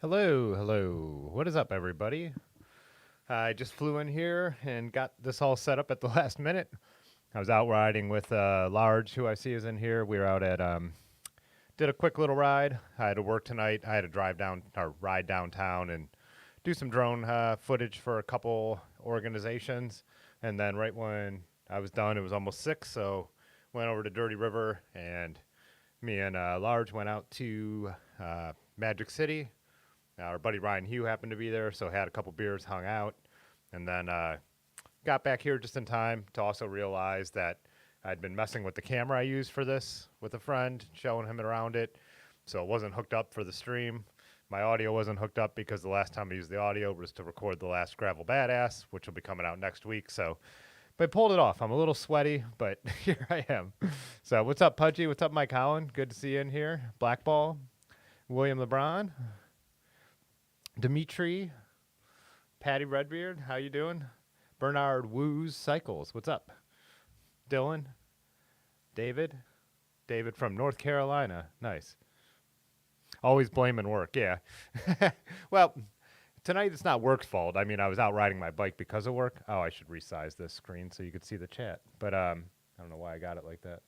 Hello, hello. What is up, everybody? I just flew in here and got this all set up at the last minute. I was out riding with Large, who I see is in here. We were out at, did a quick little ride. I had to work tonight. I had to drive down, or ride downtown and do some drone footage for a couple organizations. And then right when I was done, it was almost 6, so went over to Dirty River, and me and Large went out to Magic City. Our buddy Ryan Hugh happened to be there, so had a couple beers, hung out, and then got back here just in time to also realize that I'd been messing with the camera I used for this with a friend, showing him around it, so it wasn't hooked up for the stream. My audio wasn't hooked up because the last time I used the audio was to record the last Gravel Badass, which will be coming out next week, so... But I pulled it off. I'm a little sweaty, but here I am. So what's up, Pudgy? What's up, Mike Holland? Good to see you in here. Blackball, William LeBron, Dimitri, Patty Redbeard, how you doing? Bernard Woos Cycles, what's up? Dylan, David from North Carolina, nice. Always blaming work, yeah. Well, tonight it's not work's fault. I mean, I was out riding my bike because of work. Oh, I should resize this screen so you could see the chat. But I don't know why I got it like that.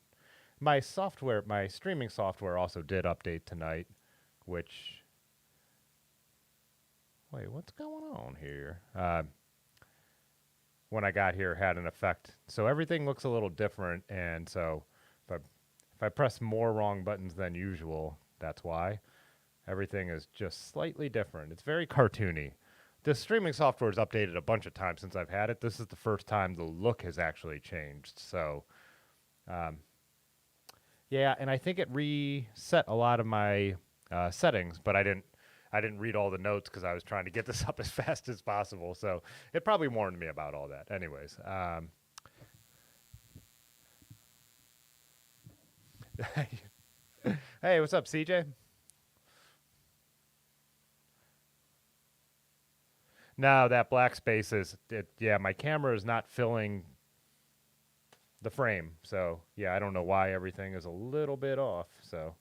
My software, my streaming software also did update tonight, which... Wait, what's going on here? When I got here, had an effect. So everything looks a little different, and so if I press more wrong buttons than usual, that's why. Everything is just slightly different. It's very cartoony, the streaming software is updated a bunch of times since I've had it. This is the first time the look has actually changed. So, um, yeah, and I think it reset a lot of my settings, but I didn't read all the notes because I was trying to get this up as fast as possible. So it probably warned me about all that. Anyways, hey, what's up, CJ? No, that black space is it. Yeah, my camera is not filling the frame. So yeah, I don't know why everything is a little bit off. So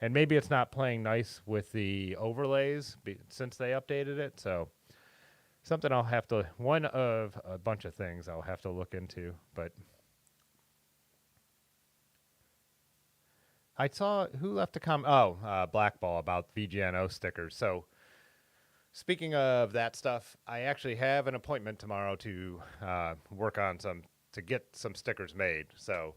and maybe it's not playing nice with the overlays since they updated it. So something I'll have to one of a bunch of things I'll have to look into. But I saw who left a comment. Oh, Blackball about VGNO stickers. So speaking of that stuff, I actually have an appointment tomorrow to work on to get some stickers made. So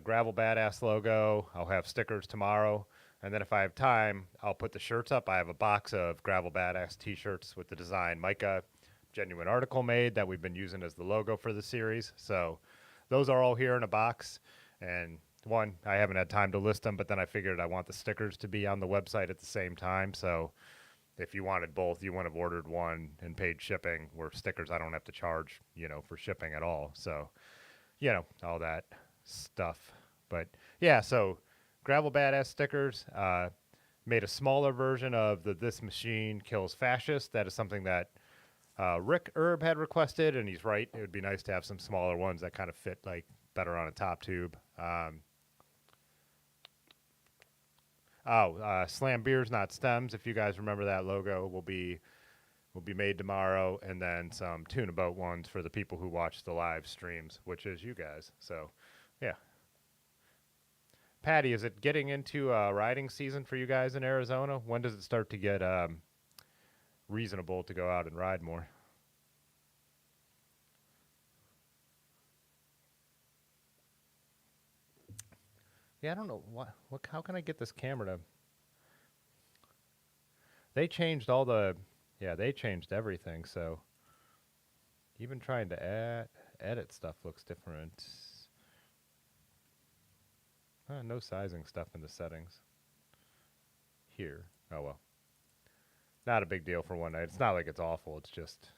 Gravel Badass logo. I'll have stickers tomorrow. And then if I have time, I'll put the shirts up. I have a box of Gravel Badass t-shirts with the design Micah genuine article made that we've been using as the logo for the series. So those are all here in a box. And one, I haven't had time to list them, but then I figured I want the stickers to be on the website at the same time. So if you wanted both, you wouldn't have ordered one and paid shipping, where stickers I don't have to charge, for shipping at all. So, all that stuff. But yeah, so Gravel Badass stickers, made a smaller version of the This Machine Kills Fascist. That is something that Rick Erb had requested, and he's right. It would be nice to have some smaller ones that kind of fit like better on a top tube. Slam Beers Not Stems. If you guys remember that logo, will be made tomorrow, and then some Tuna Boat ones for the people who watch the live streams, which is you guys. So, yeah. Patty, is it getting into riding season for you guys in Arizona? When does it start to get reasonable to go out and ride more? Yeah, I don't know what. How can I get this camera to? They changed all the. Yeah, they changed everything. So even trying to edit stuff looks different. No sizing stuff in the settings. Here. Oh well. Not a big deal for one night. It's not like it's awful. It's just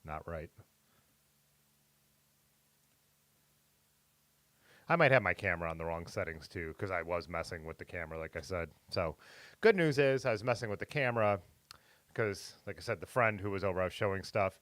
not right. I might have my camera on the wrong settings too, because I was messing with the camera, like I said. So, good news is I was messing with the camera because, like I said, the friend who was over, I was showing stuff.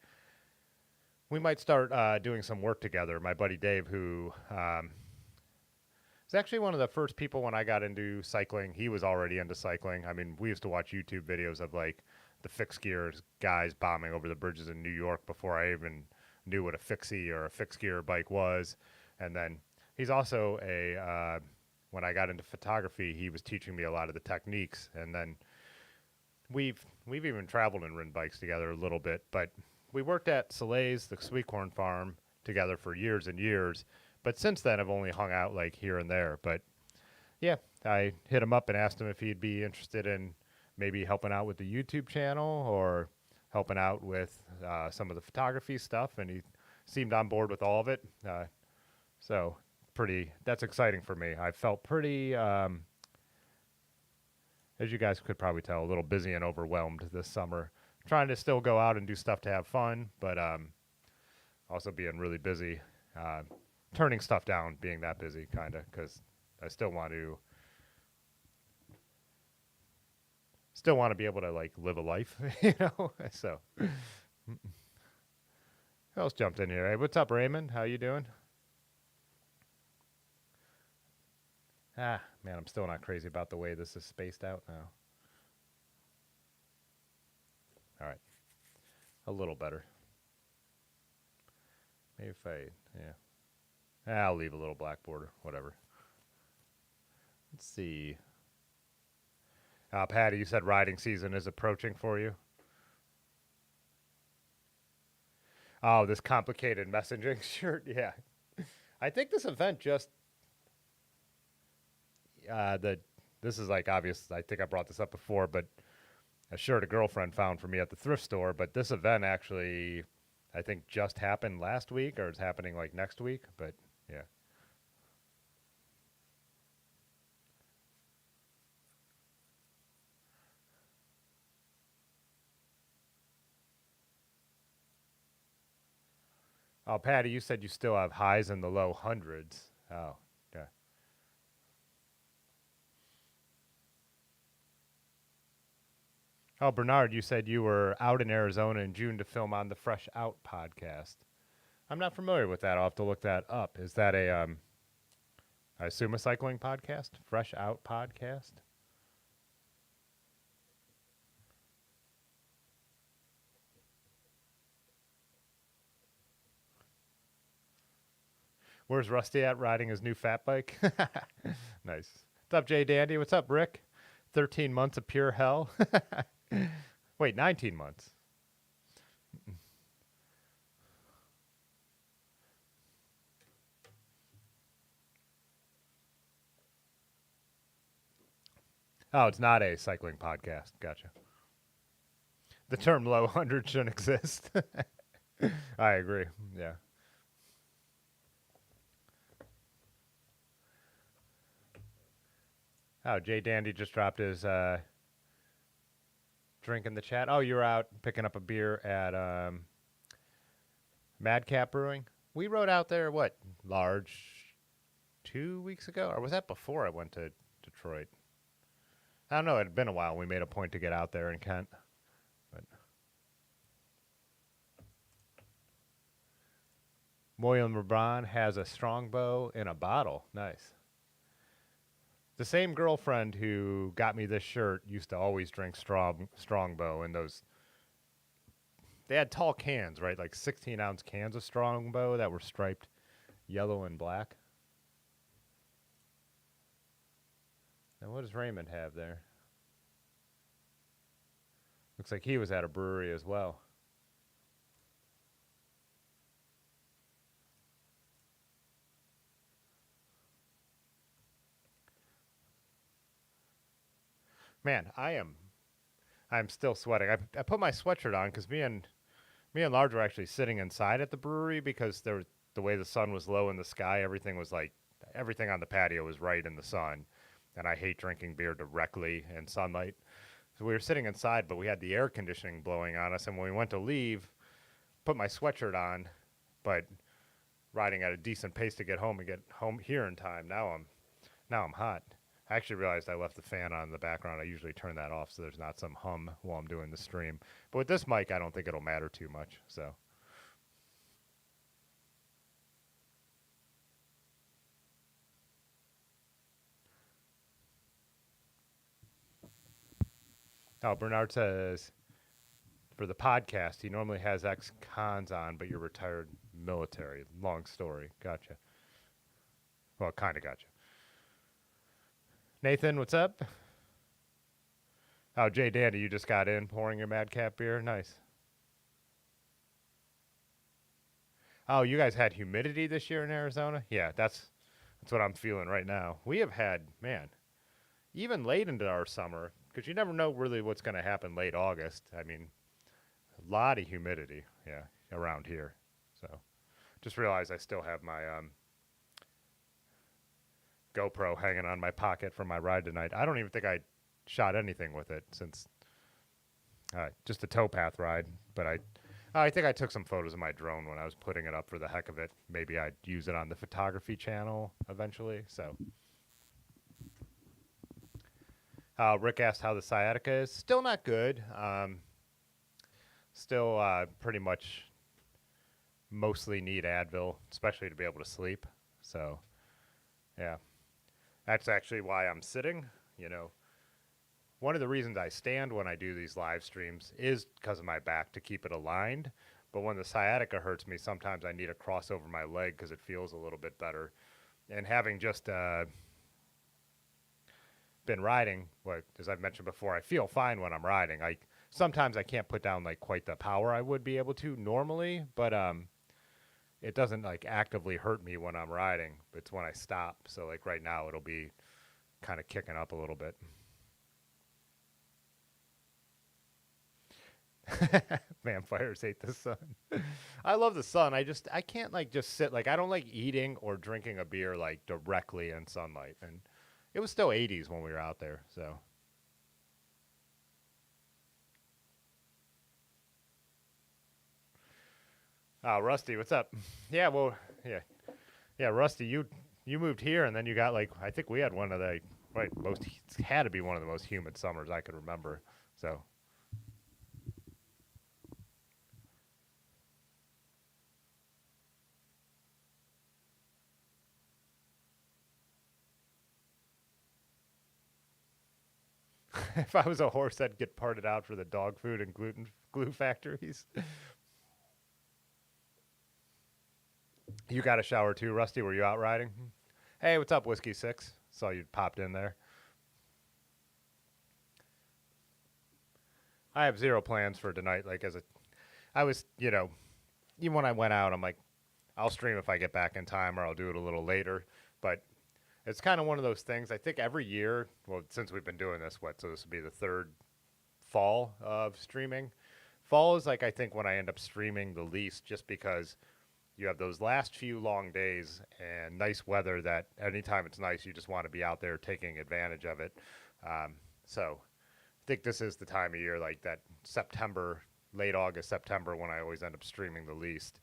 We might start doing some work together. My buddy Dave, who was actually one of the first people when I got into cycling. He was already into cycling. I mean, we used to watch YouTube videos of like the fixed gears guys bombing over the bridges in New York before I even knew what a fixie or a fixed gear bike was. And then he's also when I got into photography, he was teaching me a lot of the techniques. And then we've even traveled and ridden bikes together a little bit. But we worked at Soleil's, the sweet corn farm, together for years and years. But since then, I've only hung out like here and there. But yeah, I hit him up and asked him if he'd be interested in maybe helping out with the YouTube channel or helping out with some of the photography stuff. And he seemed on board with all of it. So that's exciting for me. I felt pretty, as you guys could probably tell, a little busy and overwhelmed this summer. Trying to still go out and do stuff to have fun, but also being really busy. Turning stuff down, being that busy, kind of, because I still want to be able to like live a life, So, who else jumped in here? Hey, what's up, Raymond? How you doing? Man, I'm still not crazy about the way this is spaced out now. All right, a little better. Maybe if I'll leave a little black border, whatever. Let's see. Patty, you said riding season is approaching for you. Oh, this complicated messaging shirt. Yeah, I think this event just this is like obvious. I think I brought this up before, but a shirt a girlfriend found for me at the thrift store. But this event actually, I think, just happened last week, or it's happening like next week. But yeah. Oh, Patty, you said you still have highs in the low hundreds. Oh, yeah. Oh, Bernard, you said you were out in Arizona in June to film on the Fresh Out podcast. I'm not familiar with that. I'll have to look that up. Is that I assume a cycling podcast? Fresh Out podcast? Where's Rusty at riding his new fat bike? Nice. What's up, Jay Dandy? What's up, Rick? 13 months of pure hell. Wait, 19 months. Oh, it's not a cycling podcast. Gotcha. The term low 100 shouldn't exist. I agree. Yeah. Oh, Jay Dandy just dropped his drink in the chat. Oh, you're out picking up a beer at Madcap Brewing. We rode out there, what, large 2 weeks ago? Or was that before I went to Detroit? I don't know. It had been a while. We made a point to get out there in Kent. But Moylan LeBron has a strongbow in a bottle. Nice. The same girlfriend who got me this shirt used to always drink strongbow, and those they had tall cans, right? Like 16-ounce cans of strongbow that were striped yellow and black. And what does Raymond have there? Looks like he was at a brewery as well. Man, I'm still sweating. I put my sweatshirt on because me and Large were actually sitting inside at the brewery because the way the sun was low in the sky, everything on the patio was right in the sun, and I hate drinking beer directly in sunlight. So we were sitting inside, but we had the air conditioning blowing on us, and when we went to leave, put my sweatshirt on, but riding at a decent pace to get home and get home here in time. Now I'm hot. I actually realized I left the fan on in the background. I usually turn that off so there's not some hum while I'm doing the stream. But with this mic, I don't think it'll matter too much. So, oh, Bernard says for the podcast, he normally has ex-cons on, but you're retired military. Long story. Gotcha. Well, kind of gotcha. Nathan, what's up? Oh, Jay Dandy, you just got in pouring your Madcap beer. Nice. Oh, you guys had humidity this year in Arizona? Yeah, that's what I'm feeling right now. We have had, man, even late into our summer, because you never know really what's going to happen late August. I mean, a lot of humidity, yeah, around here. So, just realized I still have my GoPro hanging on my pocket from my ride tonight. I don't even think I shot anything with it since just a towpath ride, but I think I took some photos of my drone when I was putting it up for the heck of it. Maybe I'd use it on the photography channel eventually. So, Rick asked how the sciatica is. Still not good. Still pretty much mostly need Advil, especially to be able to sleep. So, yeah, that's actually why I'm sitting. You know, one of the reasons I stand when I do these live streams is because of my back to keep it aligned. But when the sciatica hurts me, sometimes I need to cross over my leg because it feels a little bit better. And having just been riding, like as I've mentioned before, I feel fine when I'm riding. Sometimes I can't put down like quite the power I would be able to normally, but it doesn't like actively hurt me when I'm riding. It's when I stop. So like right now, it'll be kind of kicking up a little bit. Vampires hate the sun. I love the sun. I can't like just sit like I don't like eating or drinking a beer like directly in sunlight. And it was still 80s when we were out there. So, Rusty, what's up? Yeah, well, yeah, yeah, Rusty, you moved here and then you got like I think we had one of the right most it's had to be one of the most humid summers I could remember. So, if I was a horse, I'd get parted out for the dog food and glue factories. You got a shower too, Rusty? Were you out riding? Hey, what's up, Whiskey Six? Saw you popped in there. I have zero plans for tonight. Like I was, even when I went out, I'm like, I'll stream if I get back in time, or I'll do it a little later. But it's kind of one of those things. I think every year, well, since we've been doing this, so this will be the third fall of streaming. Fall is like I think when I end up streaming the least, just because you have those last few long days and nice weather that anytime it's nice, you just want to be out there taking advantage of it. So I think this is the time of year like that September, late August, September when I always end up streaming the least.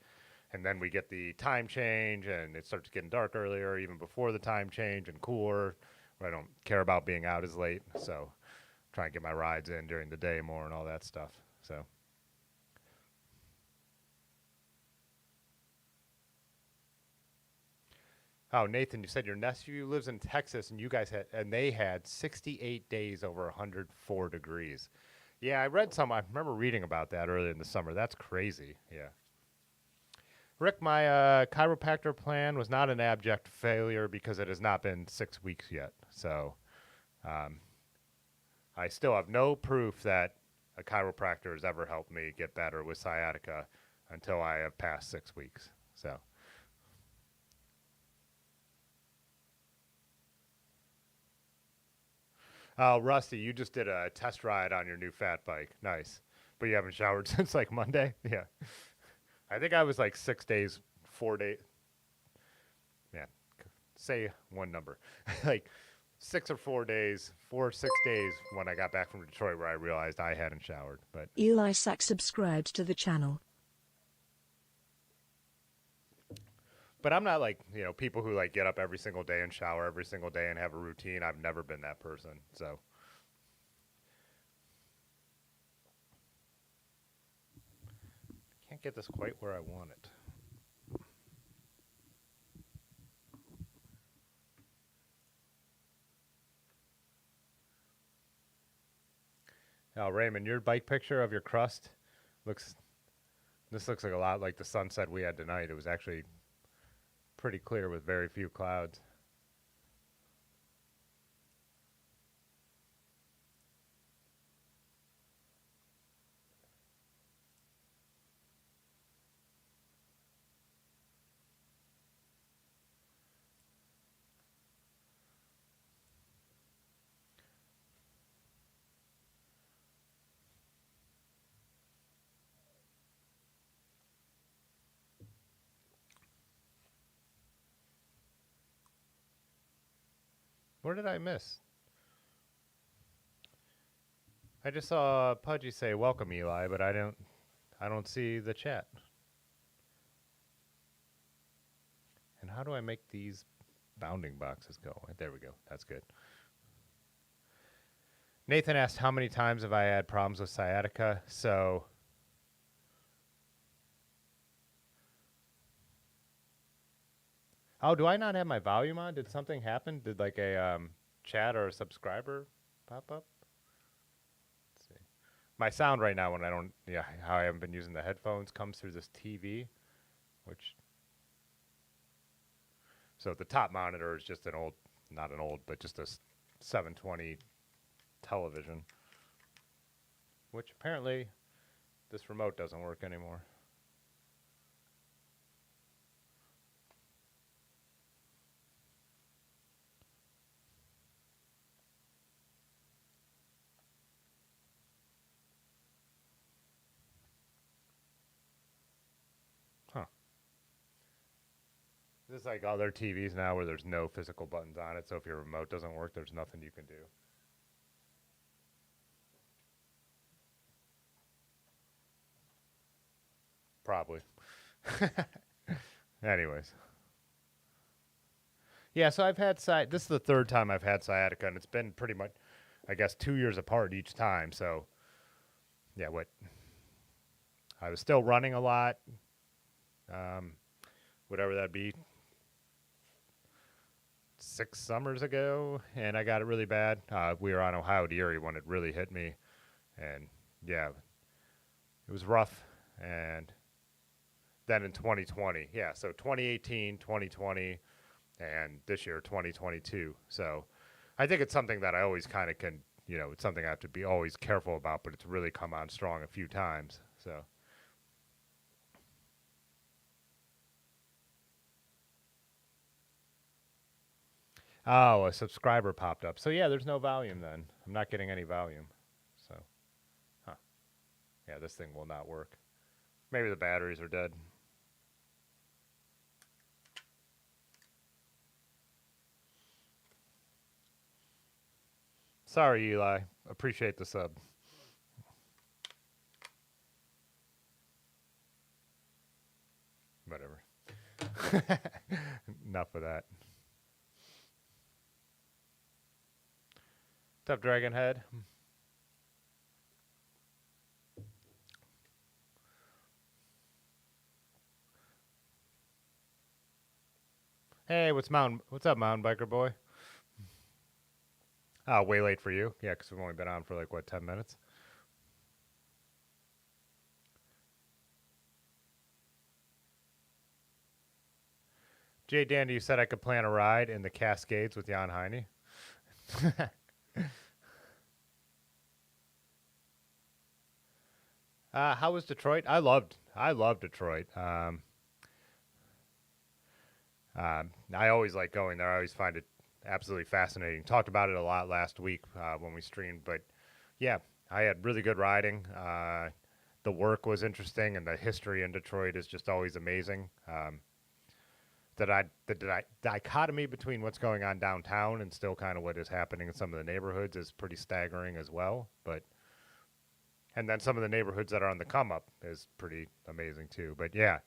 And then we get the time change and it starts getting dark earlier, even before the time change and cooler. I don't care about being out as late. So try and get my rides in during the day more and all that stuff. So. Oh, Nathan, you said your nephew lives in Texas, and they had 68 days over 104 degrees. Yeah, I read some. I remember reading about that earlier in the summer. That's crazy. Yeah. Rick, my chiropractor plan was not an abject failure because it has not been 6 weeks yet. So um, I still have no proof that a chiropractor has ever helped me get better with sciatica until I have passed 6 weeks. So. Oh, Rusty, you just did a test ride on your new fat bike. Nice. But you haven't showered since like Monday? Yeah. I think I was like 6 days, 4 days. Man, say one number. Like 6 or 4 days, 4 or 6 days when I got back from Detroit where I realized I hadn't showered. Eli Sack subscribed to the channel. But I'm not like, people who like get up every single day and shower every single day and have a routine. I've never been that person. So. Can't get this quite where I want it. Now, Raymond, your bike picture of your crust looks. This looks like a lot like the sunset we had tonight. It was actually pretty clear with very few clouds. Where did I miss? I just saw Pudgy say "Welcome, Eli," but I don't see the chat. And how do I make these bounding boxes go? There we go. That's good. Nathan asked how many times have I had problems with sciatica. So oh, do I not have my volume on? Did something happen? Did like a chat or a subscriber pop up? Let's see. My sound right now when I don't, yeah, how I haven't been using the headphones comes through this TV, which, so the top monitor is just an old, not an old, but just a 720 television, which apparently this remote doesn't work anymore. There's like other TVs now where there's no physical buttons on it, so if your remote doesn't work, there's nothing you can do. Probably. Anyways. Yeah, so I've had this is the third time I've had sciatica, and it's been pretty much, I guess, 2 years apart each time. So, yeah, I was still running a lot, um, whatever that'd be, 6 summers ago, and I got it really bad. We were on Ohio to Erie when it really hit me, and yeah, it was rough. And then in 2020, yeah, so 2018, 2020, and this year 2022. So I think it's something that I always kind of can, it's something I have to be always careful about, but it's really come on strong a few times. So. Oh, a subscriber popped up. So yeah, there's no volume then. I'm not getting any volume. So, huh. Yeah, this thing will not work. Maybe the batteries are dead. Sorry, Eli. Appreciate the sub. Whatever. Enough of that. What's up, Dragon Head? Hey, what's up, mountain biker boy? Oh, way late for you. Yeah, because we've only been on for like, what, 10 minutes? Jay Dandy, you said I could plan a ride in the Cascades with Jan Heine. How was Detroit? I loved Detroit. I always like going there. I always find it absolutely fascinating. Talked about it a lot last week when we streamed, but yeah, I had really good riding. The work was interesting, and the history in Detroit is just always amazing. The dichotomy between what's going on downtown and still kind of what is happening in some of the neighborhoods is pretty staggering as well. And then some of the neighborhoods that are on the come up is pretty amazing too. But yeah,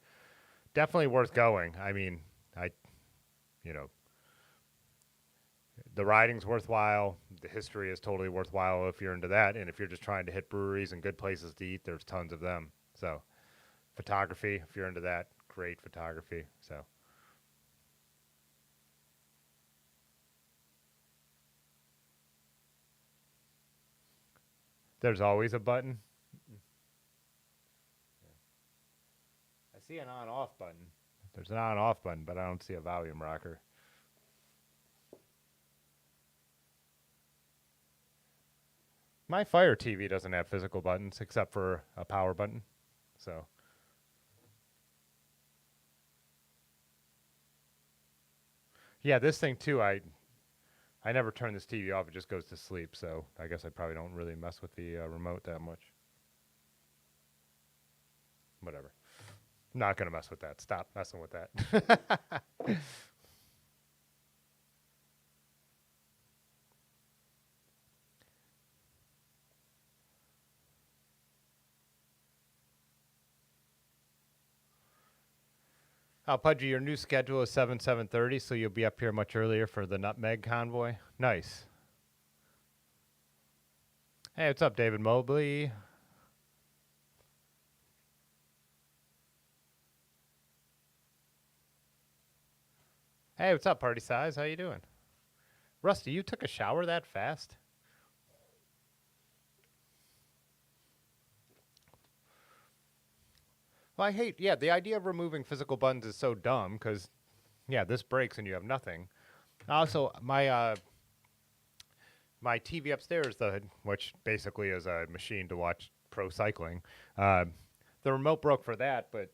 definitely worth going. I mean, I, you know, the riding's worthwhile. The history is totally worthwhile if you're into that. And if you're just trying to hit breweries and good places to eat, there's tons of them. So, photography, if you're into that, great photography. So, there's always a button. I see an on-off button. There's an on-off button, but I don't see a volume rocker. My Fire TV doesn't have physical buttons except for a power button. So, yeah, this thing too, I never turn this TV off. It just goes to sleep. So, I guess I probably don't really mess with the remote that much. Whatever. Not going to mess with that. Stop messing with that. Pudgy, your new schedule is 7:30, so you'll be up here much earlier for the Nutmeg Convoy. Nice. Hey, what's up, David Mobley? Hey, what's up, Party Size? How you doing? Rusty, you took a shower that fast? Well, yeah, the idea of removing physical buttons is so dumb because, yeah, this breaks and you have nothing. Also, my TV upstairs, which basically is a machine to watch pro cycling, the remote broke for that, but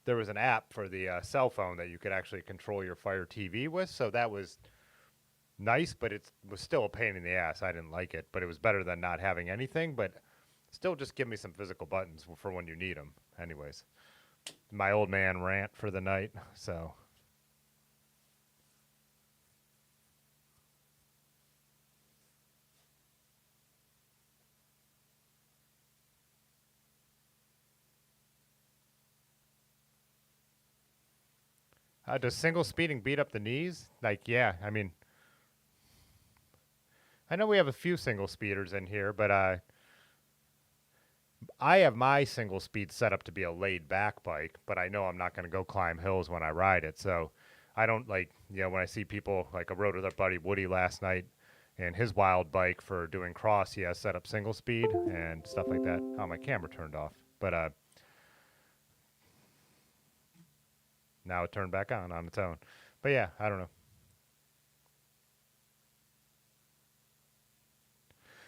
there was an app for the cell phone that you could actually control your Fire TV with, so that was nice, but it was still a pain in the ass. I didn't like it, but it was better than not having anything, but still just give me some physical buttons for when you need them. Anyways, my old man rant for the night, so. Does single speeding beat up the knees? Like, yeah, I mean, I know we have a few single speeders in here, but I have my single speed set up to be a laid back bike, but I know I'm not going to go climb hills when I ride it. So I don't like, when I see people, like I rode with our buddy Woody last night and his wild bike for doing cross, he has set up single speed and stuff like that. Oh, my camera turned off. But now it turned back on its own. But yeah, I don't know.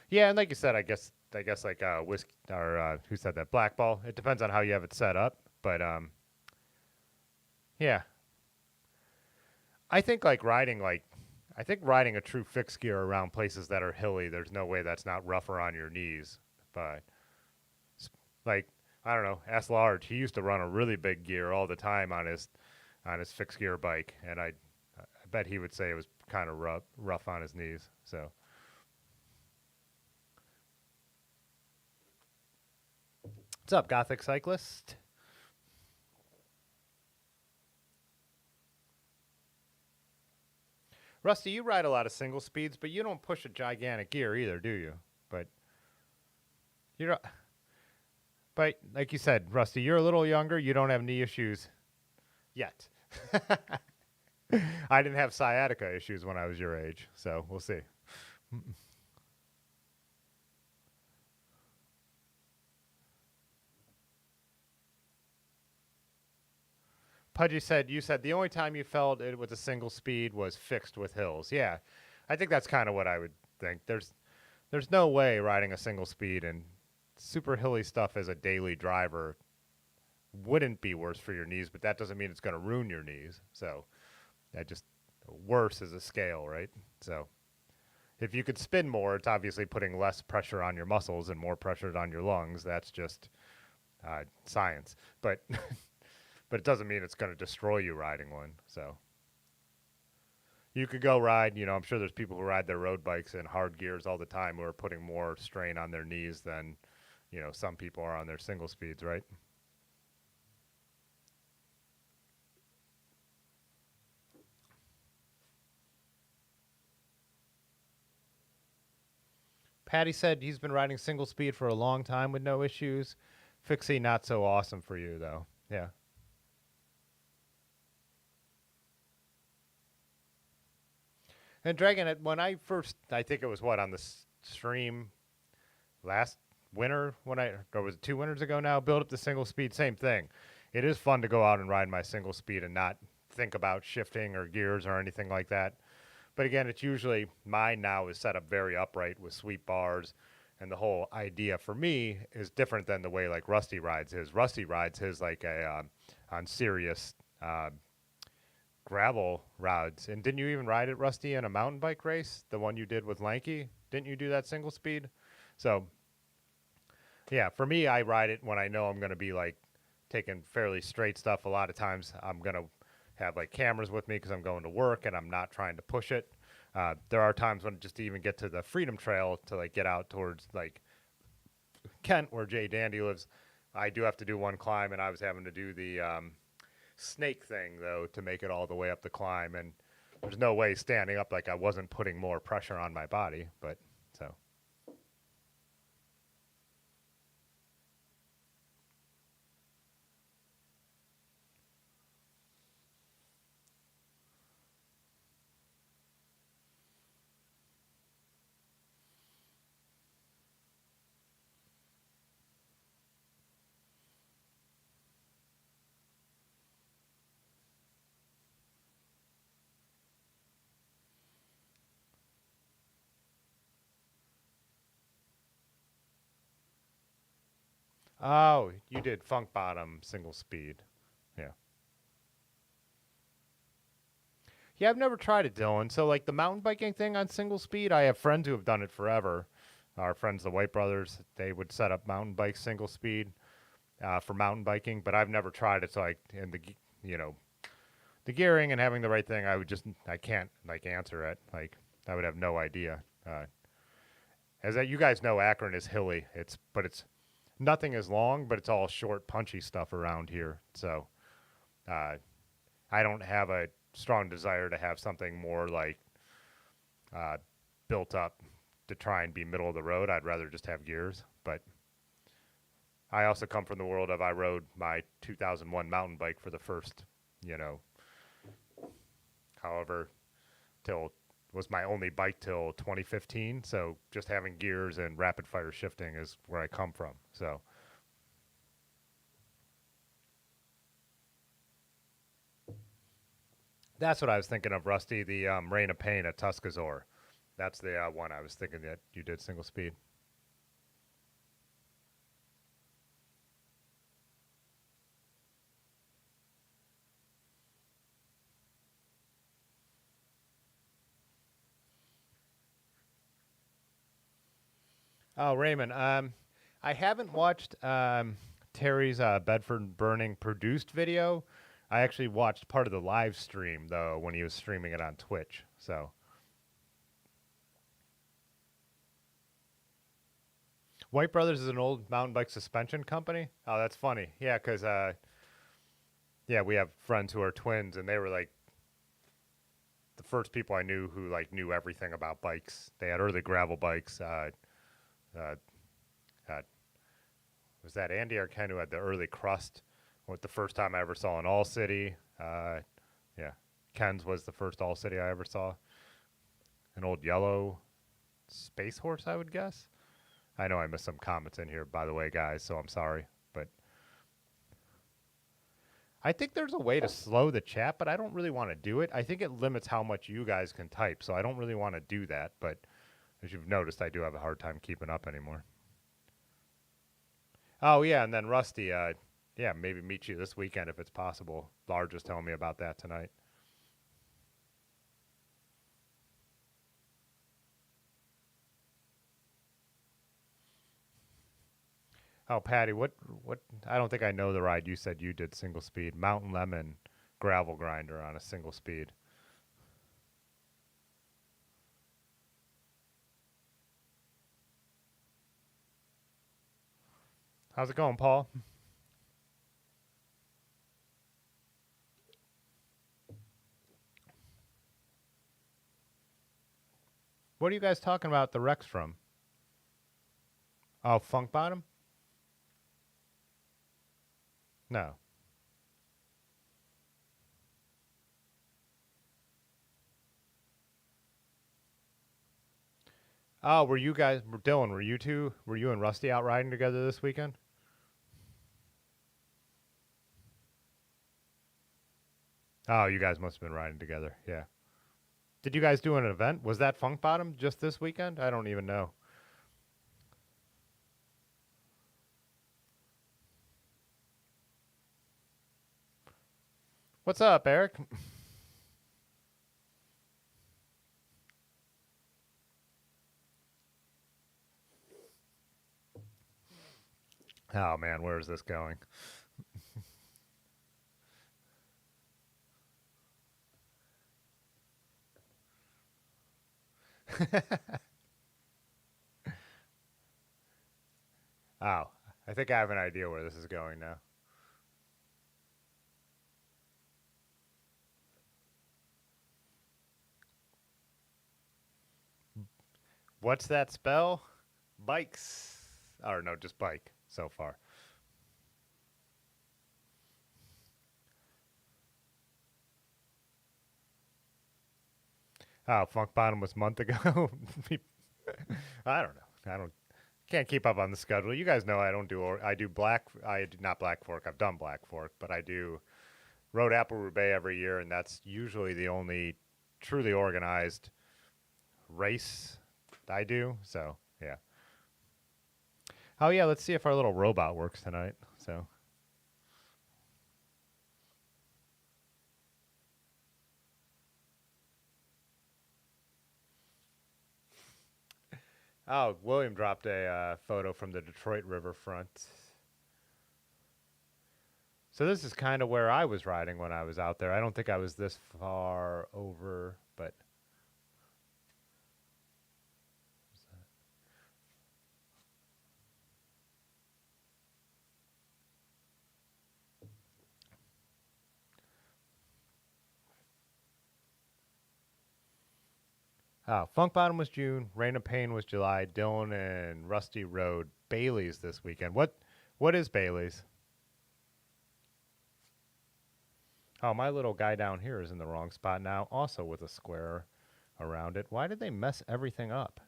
Yeah, and like you said, I guess like whiskey or who said that black ball. It depends on how you have it set up, but yeah, I think I think riding a true fixed gear around places that are hilly, there's no way that's not rougher on your knees. But like I don't know, ask Large. He used to run a really big gear all the time on his fixed gear bike, and I bet he would say it was kind of rough on his knees. So. What's up, Gothic Cyclist? Rusty, you ride a lot of single speeds, but you don't push a gigantic gear either, do you? But you don't. But like you said, Rusty, you're a little younger. You don't have knee issues yet. I didn't have sciatica issues when I was your age, so we'll see. Pudgy said, you said the only time you felt it with a single speed was fixed with hills. Yeah, I think that's kind of what I would think. There's no way riding a single speed and super hilly stuff as a daily driver wouldn't be worse for your knees, but that doesn't mean it's going to ruin your knees. So that just worse is a scale, right? So if you could spin more, it's obviously putting less pressure on your muscles and more pressure on your lungs. That's just science. But but it doesn't mean it's going to destroy you riding one. So you could go ride, I'm sure there's people who ride their road bikes in hard gears all the time who are putting more strain on their knees than, some people are on their single speeds, right? Patty said he's been riding single speed for a long time with no issues. Fixie, not so awesome for you, though. Yeah. And Dragon, when I first, I think it was on the stream last winter or was it 2 winters ago now, build up the single speed, same thing. It is fun to go out and ride my single speed and not think about shifting or gears or anything like that. But again, it's usually mine now is set up very upright with sweep bars. And the whole idea for me is different than the way like Rusty rides his. Rusty rides his like on serious gravel routes. And didn't you even ride it, Rusty, in a mountain bike race? The one you did with Lanky? Didn't you do that single speed? So, yeah, for me, I ride it when I know I'm going to be like taking fairly straight stuff. A lot of times I'm going to have like cameras with me because I'm going to work and I'm not trying to push it. There are times when just to even get to the Freedom Trail to like get out towards like Kent where Jay Dandy lives, I do have to do one climb, and I was having to do the snake thing though to make it all the way up the climb, and there's no way standing up like I wasn't putting more pressure on my body, but so. Oh, you did Funk Bottom single speed. Yeah. Yeah, I've never tried it, Dylan. So, like the mountain biking thing on single speed, I have friends who have done it forever. Our friends, the White Brothers, they would set up mountain bike single speed for mountain biking, but I've never tried it. So, like, in you know, the gearing and having the right thing, I can't like answer it. Like, I would have no idea. As that you guys know, Akron is hilly. But it's nothing is long, but it's all short, punchy stuff around here. So, uh, I don't have a strong desire to have something more like uh, built up to try and be middle of the road. I'd rather just have gears. But I also come from the world of I rode my 2001 mountain bike for the first, you know, however, till was my only bike till 2015. So just having gears and rapid fire shifting is where I come from. So that's what I was thinking of, Rusty. The Rain of Pain at Tuscazor. That's the one I was thinking that you did single speed. Oh, Raymond. I haven't watched Terry's Bedford Burning produced video. I actually watched part of the live stream though when he was streaming it on Twitch. So White Brothers is an old mountain bike suspension company. Oh, that's funny. Yeah, because yeah, we have friends who are twins, and they were like the first people I knew who like knew everything about bikes. They had early gravel bikes. Uh, uh, was that Andy or Ken who had the early crust? What the first time I ever saw an All City. Yeah, Ken's was the first All City I ever saw. An old yellow space horse, I would guess. I know I missed some comments in here, by the way, guys, so I'm sorry. But I think there's a way to slow the chat, but I don't really want to do it. I think it limits how much you guys can type, so I don't really want to do that. But as you've noticed, I do have a hard time keeping up anymore. Oh, yeah, and then Rusty, yeah, maybe meet you this weekend if it's possible. Large was telling me about that tonight. Oh, Patty, what? I don't think I know the ride you said you did single speed. Mountain Lemon gravel grinder on a single speed. How's it going, Paul? What are you guys talking about the Rex from? Oh, Funk Bottom? No. Oh, were you guys, Dylan, were you and Rusty out riding together this weekend? Oh, you guys must have been riding together. Yeah. Did you guys do an event? Was that Funk Bottom just this weekend? I don't even know. What's up, Eric? Oh man, where is this going? Oh, I think I have an idea where this is going now. What's that spell? Bikes. Or no, just bike so far. Oh, Funk Bottom was a month ago. I don't know. I don't can't keep up on the schedule. You guys know I don't do I do black I do not Black Fork. I've done Black Fork, but I do Road Apple Roubaix every year, and that's usually the only truly organized race I do. So yeah. Oh yeah, let's see if our little robot works tonight. So oh, William dropped a photo from the Detroit riverfront. So this is kind of where I was riding when I was out there. I don't think I was this far over, but Oh, Funk Bottom was June. Rain and Pain was July. Dylan and Rusty rode Bailey's this weekend. What is Bailey's? Oh, my little guy down here is in the wrong spot now, also with a square around it. Why did they mess everything up?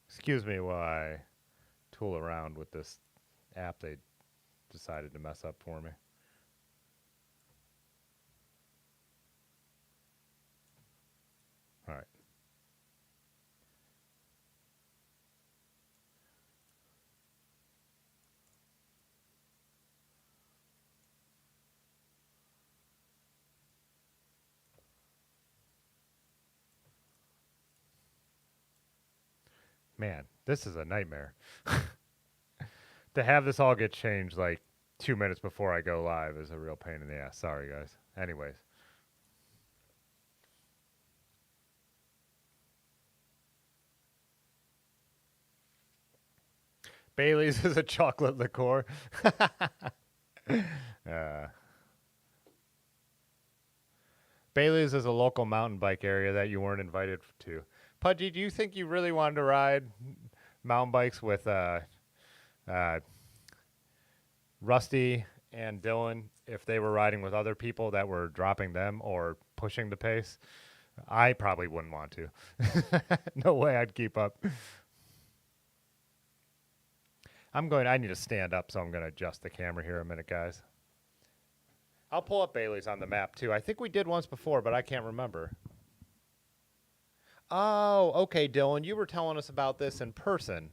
Excuse me while I tool around with this app they decided to mess up for me. All right. Man, this is a nightmare. To have this all get changed like 2 minutes before I go live is a real pain in the ass. Sorry, guys. Anyways. Bailey's is a chocolate liqueur. uh, Bailey's is a local mountain bike area that you weren't invited to. Pudgy, do you think you really wanted to ride mountain bikes with Rusty and Dylan if they were riding with other people that were dropping them or pushing the pace? I probably wouldn't want to. No way I'd keep up. I need to stand up, so I'm going to adjust the camera here a minute, guys. I'll pull up Bailey's on the map, too. I think we did once before, but I can't remember. Oh, okay, Dylan. You were telling us about this in person.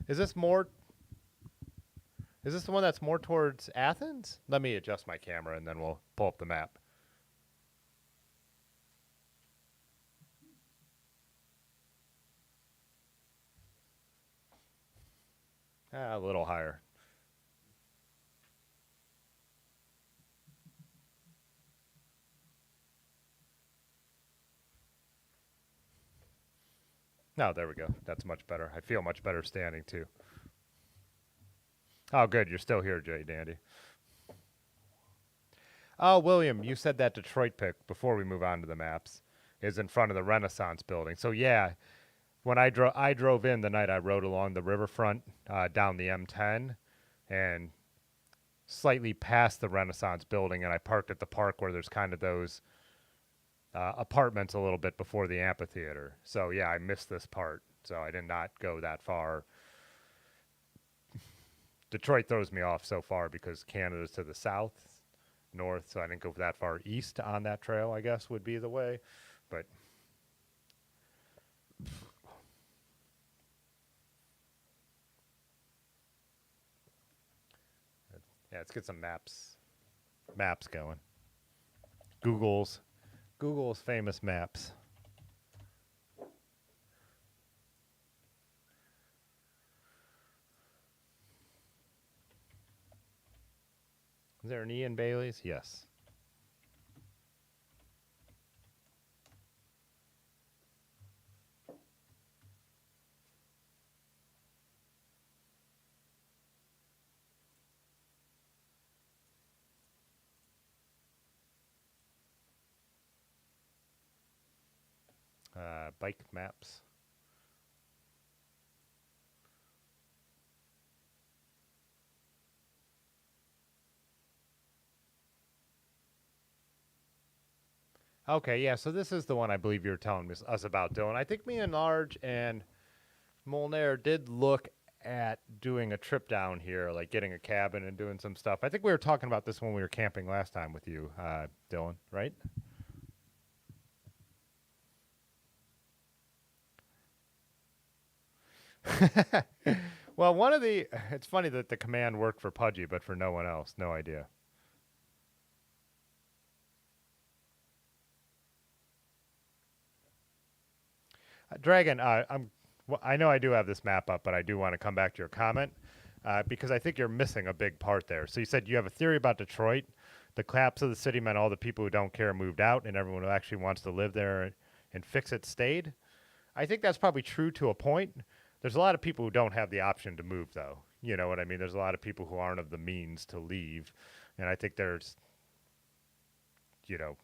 Is this the one that's more towards Athens? Let me adjust my camera, and then we'll pull up the map. A little higher. No, there we go. That's much better. I feel much better standing, too. Oh, good. You're still here, Jay Dandy. Oh, William, you said that Detroit pic before we move on to the maps is in front of the Renaissance building. So, yeah, when I drove in the night I rode along the riverfront down the M10 and slightly past the Renaissance building, and I parked at the park where there's kind of those apartments a little bit before the amphitheater. So, yeah, I missed this part. So I did not go that far. Detroit throws me off so far because Canada's to the south, north, so I didn't go that far east on that trail, I guess, would be the way. But yeah, let's get some maps going. Google's famous maps. Is there an E in Bailey's? Yes. Bike maps. Okay, yeah, so this is the one I believe you were telling us about, Dylan. I think me and Large and Molnair did look at doing a trip down here, like getting a cabin and doing some stuff. I think we were talking about this when we were camping last time with you, Dylan, right? Well, it's funny that the command worked for Pudgy, but for no one else. No idea. Dragon, I know I do have this map up, but I do want to come back to your comment because I think you're missing a big part there. So you said you have a theory about Detroit. The collapse of the city meant all the people who don't care moved out, and everyone who actually wants to live there and fix it stayed. I think that's probably true to a point. There's a lot of people who don't have the option to move, though. You know what I mean? There's a lot of people who aren't of the means to leave, and I think there's, you know,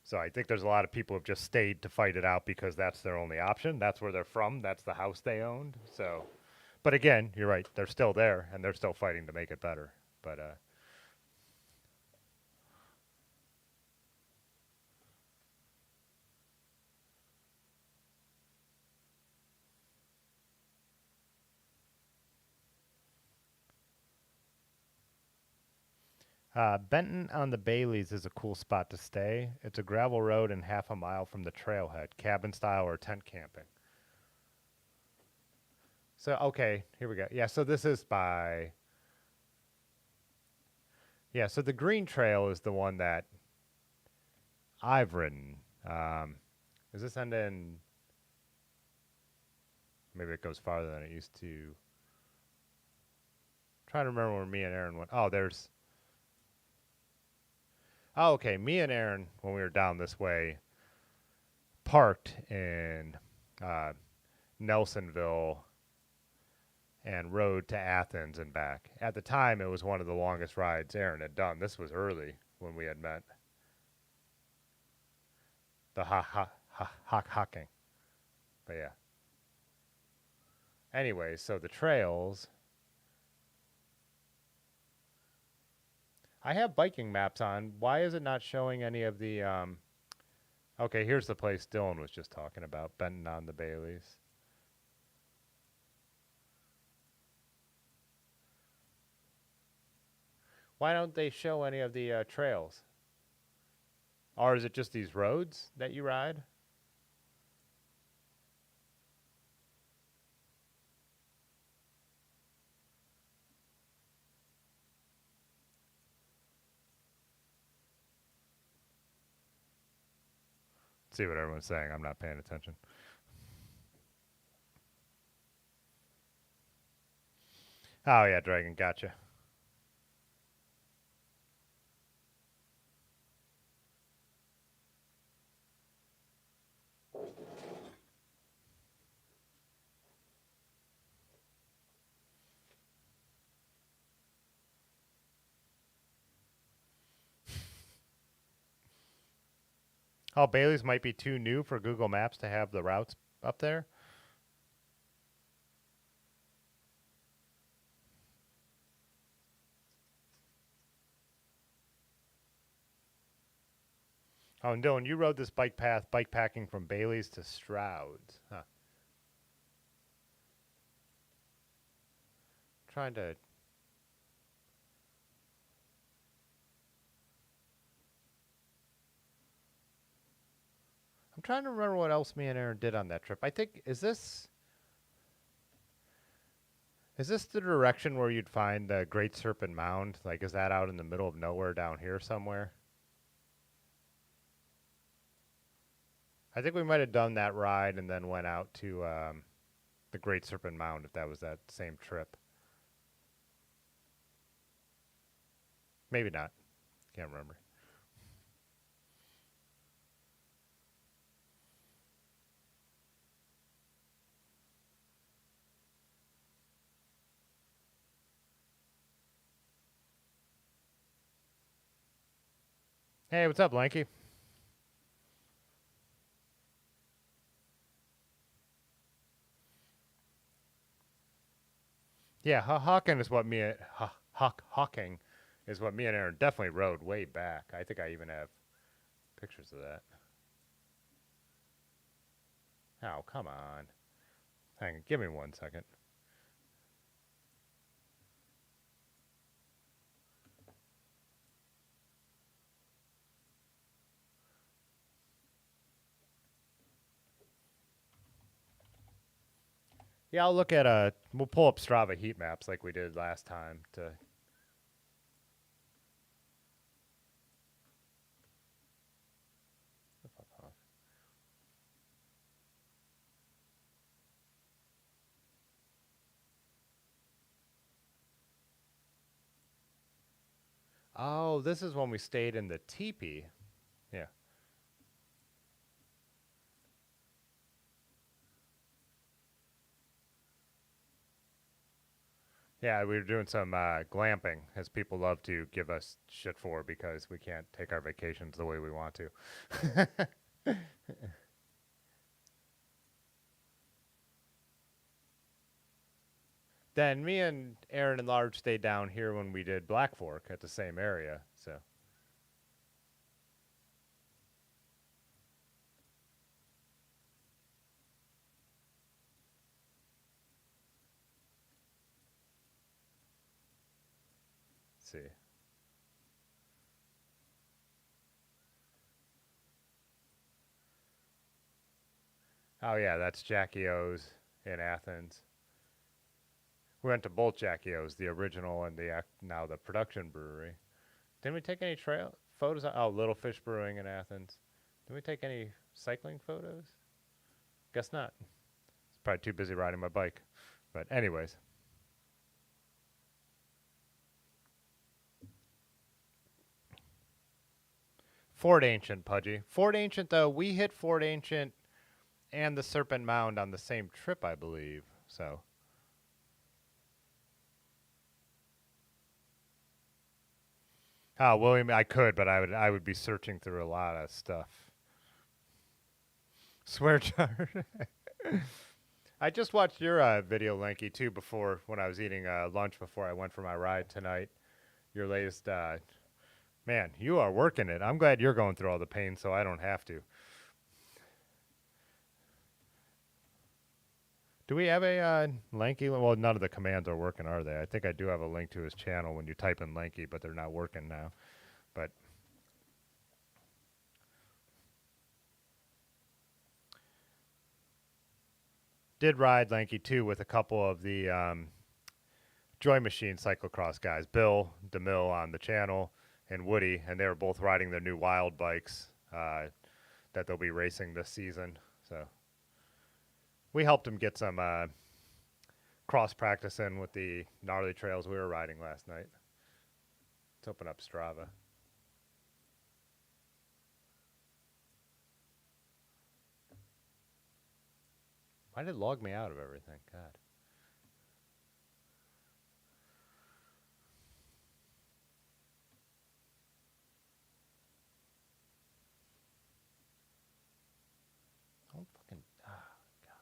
so I think there's a lot of people who have just stayed to fight it out because that's their only option. That's where they're from. That's the house they owned. So, but again, you're right. They're still there and they're still fighting to make it better. But Benton on the Baileys is a cool spot to stay. It's a gravel road and half a mile from the trailhead, cabin style or tent camping. So, okay, here we go. Yeah, so this is by. Yeah, so the green trail is the one that I've ridden. Does this end in. Maybe it goes farther than it used to. Trying to remember where me and Aaron went. Oh, there's. Oh, okay. Me and Aaron, when we were down this way, parked in uh, Nelsonville and rode to Athens and back. At the time, it was one of the longest rides Aaron had done. This was early when we had met. The hocking. But yeah. Anyway, so the trails. I have biking maps on. Why is it not showing any of the? Okay, here's the place Dylan was just talking about, Benton on the Baileys. Why don't they show any of the trails? Or is it just these roads that you ride? Let's see what everyone's saying. I'm not paying attention. Oh yeah, Dragon, gotcha. Oh, Bailey's might be too new for Google Maps to have the routes up there. Oh, and Dylan, you rode this bike path, bike packing from Bailey's to Stroud's. Huh. Trying to. I'm trying to remember what else me and Aaron did on that trip. I think is this the direction where you'd find the Great Serpent Mound? Like, is that out in the middle of nowhere down here somewhere? I think we might have done that ride and then went out to the Great Serpent Mound if that was that same trip. Maybe not. Can't remember. Hey, what's up, Lanky? Yeah, Hawking is what me Hawking is what me and Aaron definitely rode way back. I think I even have pictures of that. Oh, come on. Hang on, give me 1 second. Yeah, I'll look at we'll pull up Strava heat maps like we did last time to. Oh, this is when we stayed in the teepee. Yeah. Yeah, we were doing some glamping, as people love to give us shit for because we can't take our vacations the way we want to. Then me and Aaron and Large stayed down here when we did Black Fork at the same area. So, let's see. Oh yeah, that's Jackie O's in Athens. We went to both Jackie O's, the original and the now the production brewery. Didn't we take any trail photos? Oh, Little Fish Brewing in Athens. Did we take any cycling photos? Guess not. It's probably too busy riding my bike. But anyways, Fort Ancient, Pudgy. Fort Ancient, though, we hit Fort Ancient and the Serpent Mound on the same trip, I believe. So, oh, William, I could, but I would be searching through a lot of stuff. Swear jar. I just watched your video, Lanky, too, before when I was eating lunch before I went for my ride tonight. Your latest, man, you are working it. I'm glad you're going through all the pain so I don't have to. Do we have a Lanky? Well, none of the commands are working, are they? I think I do have a link to his channel when you type in Lanky, but they're not working now. But did ride Lanky too with a couple of the Joy Machine cyclocross guys, Bill DeMille on the channel and Woody, and they were both riding their new wild bikes that they'll be racing this season. So we helped them get some cross practice in with the gnarly trails we were riding last night. Let's open up Strava. Why did it log me out of everything? God. Don't fucking. Ah, God.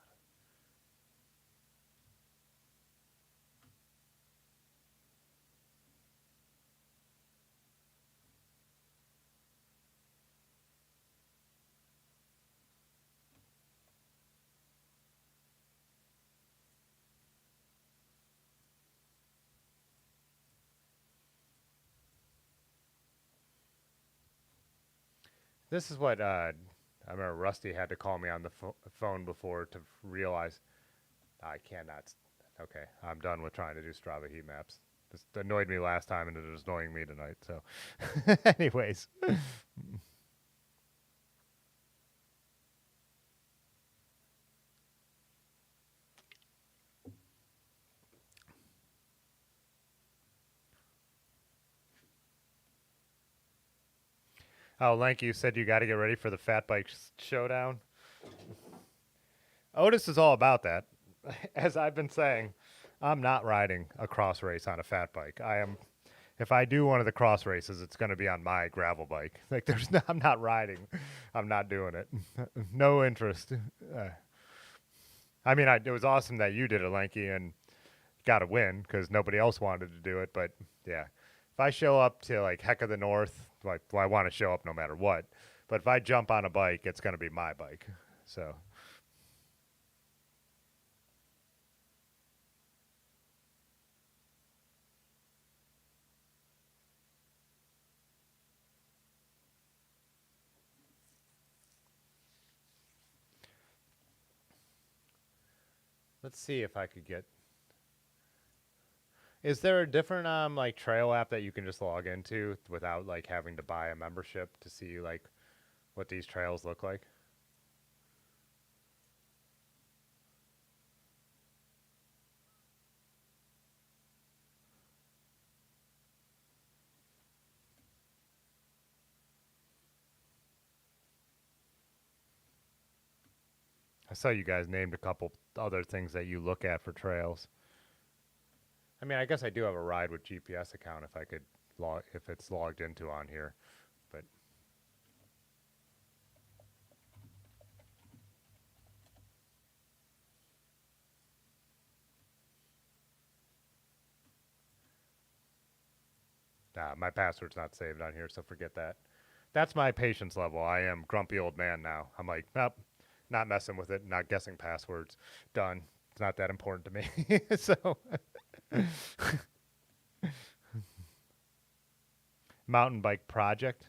This is what I remember Rusty had to call me on the phone before to realize I cannot. Okay, I'm done with trying to do Strava heat maps. This annoyed me last time and it is annoying me tonight. So, anyways. Oh, Lanky, you said you got to get ready for the fat bike showdown. Otis is all about that. As I've been saying, I'm not riding a cross race on a fat bike. I am. If I do one of the cross races, it's going to be on my gravel bike. Like there's, no, I'm not riding. I'm not doing it. No interest. I mean, it was awesome that you did it, Lanky, and got a win because nobody else wanted to do it. But yeah, if I show up to like Heck of the North, like well, I want to show up no matter what. But if I jump on a bike, it's going to be my bike. So let's see if I could get. Is there a different like trail app that you can just log into without like having to buy a membership to see like what these trails look like? I saw you guys named a couple other things that you look at for trails. I mean, I guess I do have a ride with GPS account if I could log if it's logged into on here, but nah, my password's not saved on here, so forget that. That's my patience level. I am grumpy old man now. I'm like, nope, not messing with it, not guessing passwords. Done. It's not that important to me. So, Mountain Bike Project.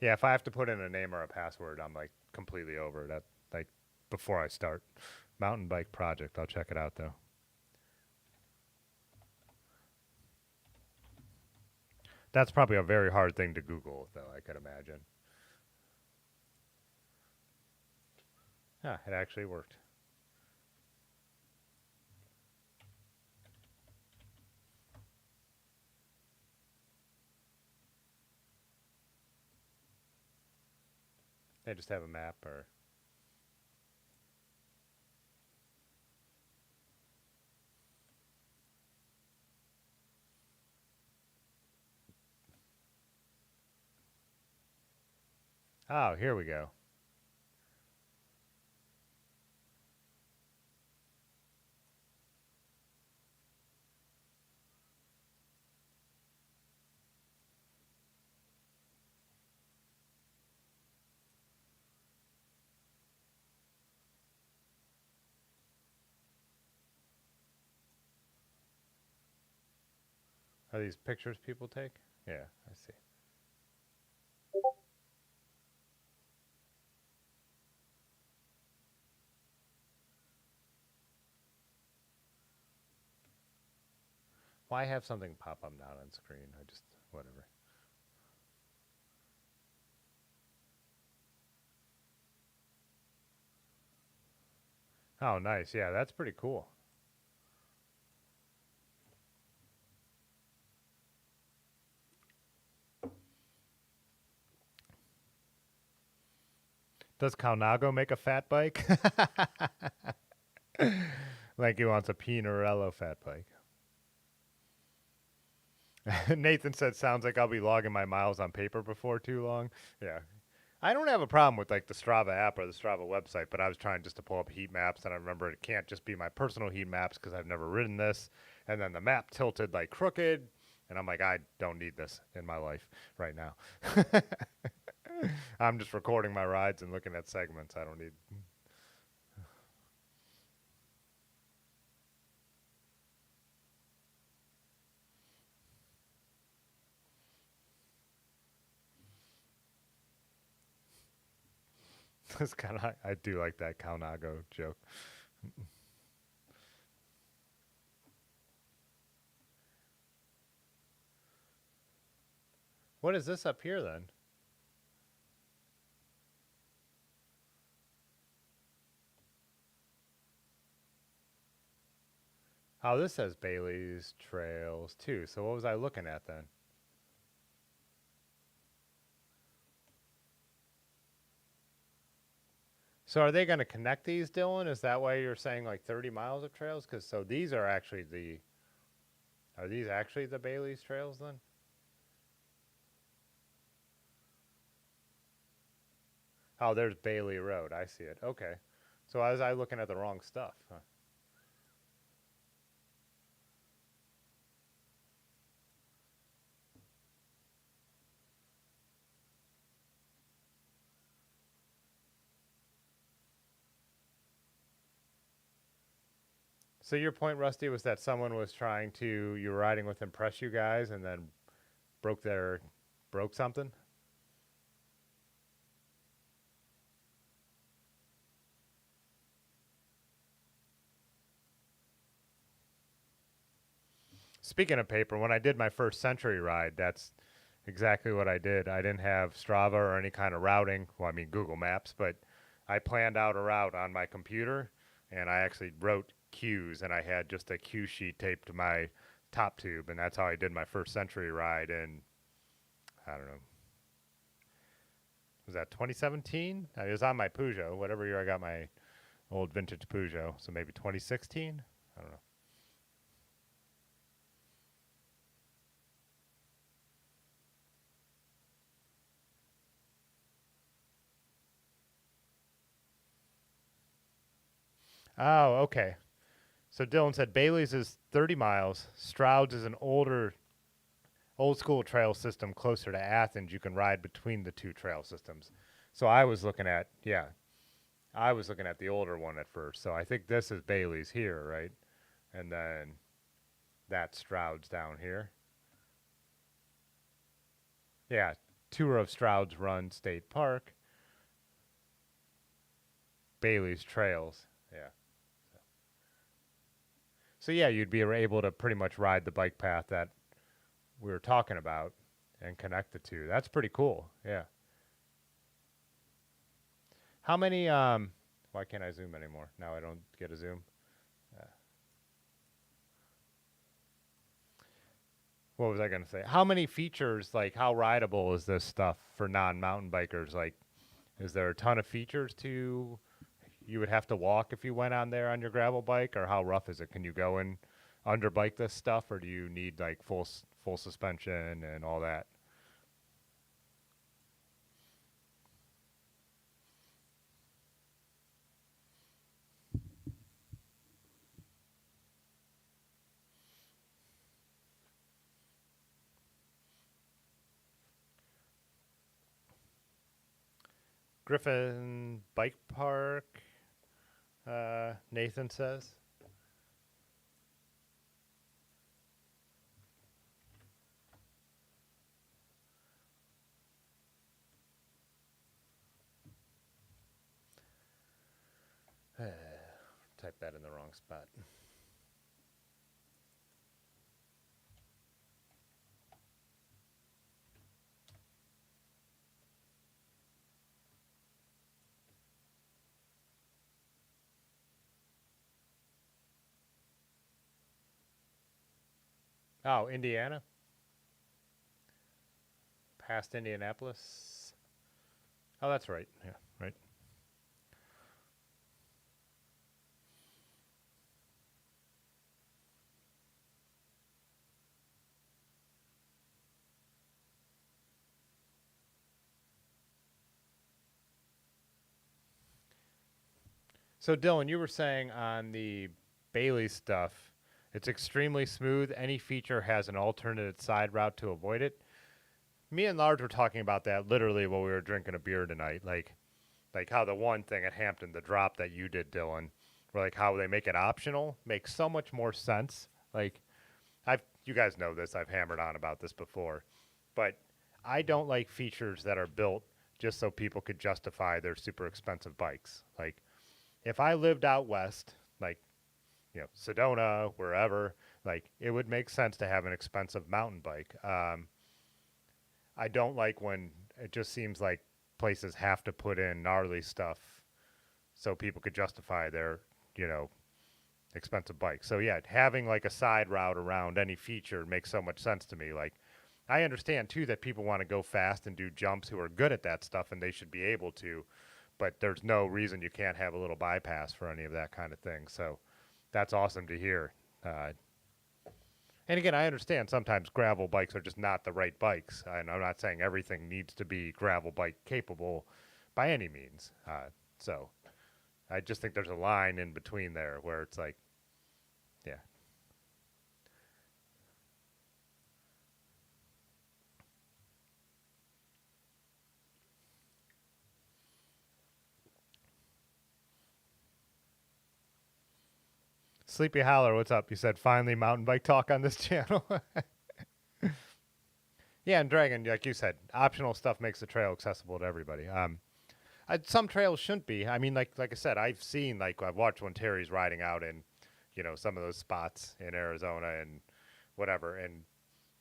Yeah, if I have to put in a name or a password, I'm like completely over that. Like before I start, Mountain Bike Project. I'll check it out though. That's probably a very hard thing to Google, though. I could imagine. Ah, it actually worked. They just have a map, or oh, here we go. Are these pictures people take? Yeah, I see. Why have something pop up not on screen? I just whatever. Oh, nice. Yeah, that's pretty cool. Does Calnago make a fat bike? Like he wants a Pinarello fat bike. Nathan said, "Sounds like I'll be logging my miles on paper before too long." Yeah, I don't have a problem with like the Strava app or the Strava website, but I was trying just to pull up heat maps, and I remember it can't just be my personal heat maps because I've never ridden this, and then the map tilted like crooked, and I'm like, I don't need this in my life right now. I'm just recording my rides and looking at segments. I don't need. It's kind of I do like that Calnago joke. What is this up here then? Oh, this says Bailey's Trails too. So what was I looking at then? So are they going to connect these, Dylan? Is that why you're saying like 30 miles of trails? Because so these are actually the are these actually the Bailey's Trails then? Oh, there's Bailey Road. I see it. Okay. So was I looking at the wrong stuff? Huh? So your point, Rusty, was that someone was trying to you were riding with impress you guys and then broke their broke something? Speaking of paper, when I did my first Century ride, that's exactly what I did. I didn't have Strava or any kind of routing. Well, I mean Google Maps, but I planned out a route on my computer, and I actually wrote cues, and I had just a cue sheet taped to my top tube, and that's how I did my first Century ride in, I don't know, was that 2017? It was on my Peugeot, whatever year I got my Old vintage Peugeot, so maybe 2016. I don't know. Oh, okay. So Dylan said Bailey's is 30 miles. Stroud's is an old school trail system closer to Athens. You can ride between the two trail systems. So I was looking at, yeah, I was looking at the older one at first. So I think this is Bailey's here, right? And then that Stroud's down here. Yeah, tour of Stroud's Run State Park, Bailey's Trails. Yeah. So yeah, you'd be able to pretty much ride the bike path that we were talking about and connect the two. That's pretty cool. Yeah. How many why can't I zoom anymore? Now I don't get a zoom. Uh, what was I going to say? How many features, like how rideable is this stuff for non-mountain bikers? Like is there a ton of features to you would have to walk if you went on there on your gravel bike, or how rough is it? Can you go and underbike this stuff, or do you need like full suspension and all that? Griffin Bike Park, Nathan says. Type that in the wrong spot. Oh, Indiana, past Indianapolis. Oh, that's right. Yeah, right. So, Dylan, you were saying on the Bailey stuff, it's extremely smooth. Any feature has an alternate side route to avoid it. Me and Large were talking about that literally while we were drinking a beer tonight. Like how the one thing at Hampton, the drop that you did, Dylan, where like how they make it optional makes so much more sense. Like you guys know this. I've hammered on about this before, but I don't like features that are built just so people could justify their super expensive bikes. Like if I lived out west, like Sedona, wherever, like it would make sense to have an expensive mountain bike. I don't like when it just seems like places have to put in gnarly stuff so people could justify their, you know, expensive bike. So yeah, having like a side route around any feature makes so much sense to me. Like I understand too that people want to go fast and do jumps who are good at that stuff and they should be able to, but there's no reason you can't have a little bypass for any of that kind of thing. So that's awesome to hear. And again, I understand sometimes gravel bikes are just not the right bikes. And I'm not saying everything needs to be gravel bike capable by any means. So I just think there's a line in between there where it's like, yeah. Sleepy Howler, what's up? You said finally mountain bike talk on this channel. Yeah, and Dragon, like you said, optional stuff makes the trail accessible to everybody. Some trails shouldn't be. I mean, like I said, I've watched when Terry's riding out in, some of those spots in Arizona and whatever, and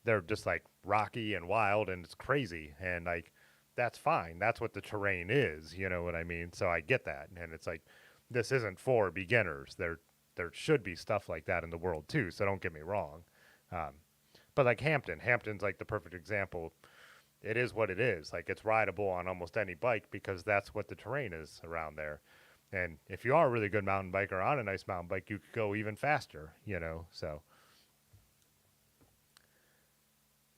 they're just like rocky and wild and it's crazy, and like that's fine. That's what the terrain is. You know what I mean? So I get that, and it's like this isn't for beginners. There should be stuff like that in the world too. So don't get me wrong. Um, but like Hampton's like the perfect example. It is what it is. Like it's rideable on almost any bike because that's what the terrain is around there. And if you are a really good mountain biker on a nice mountain bike, you could go even faster, you know. So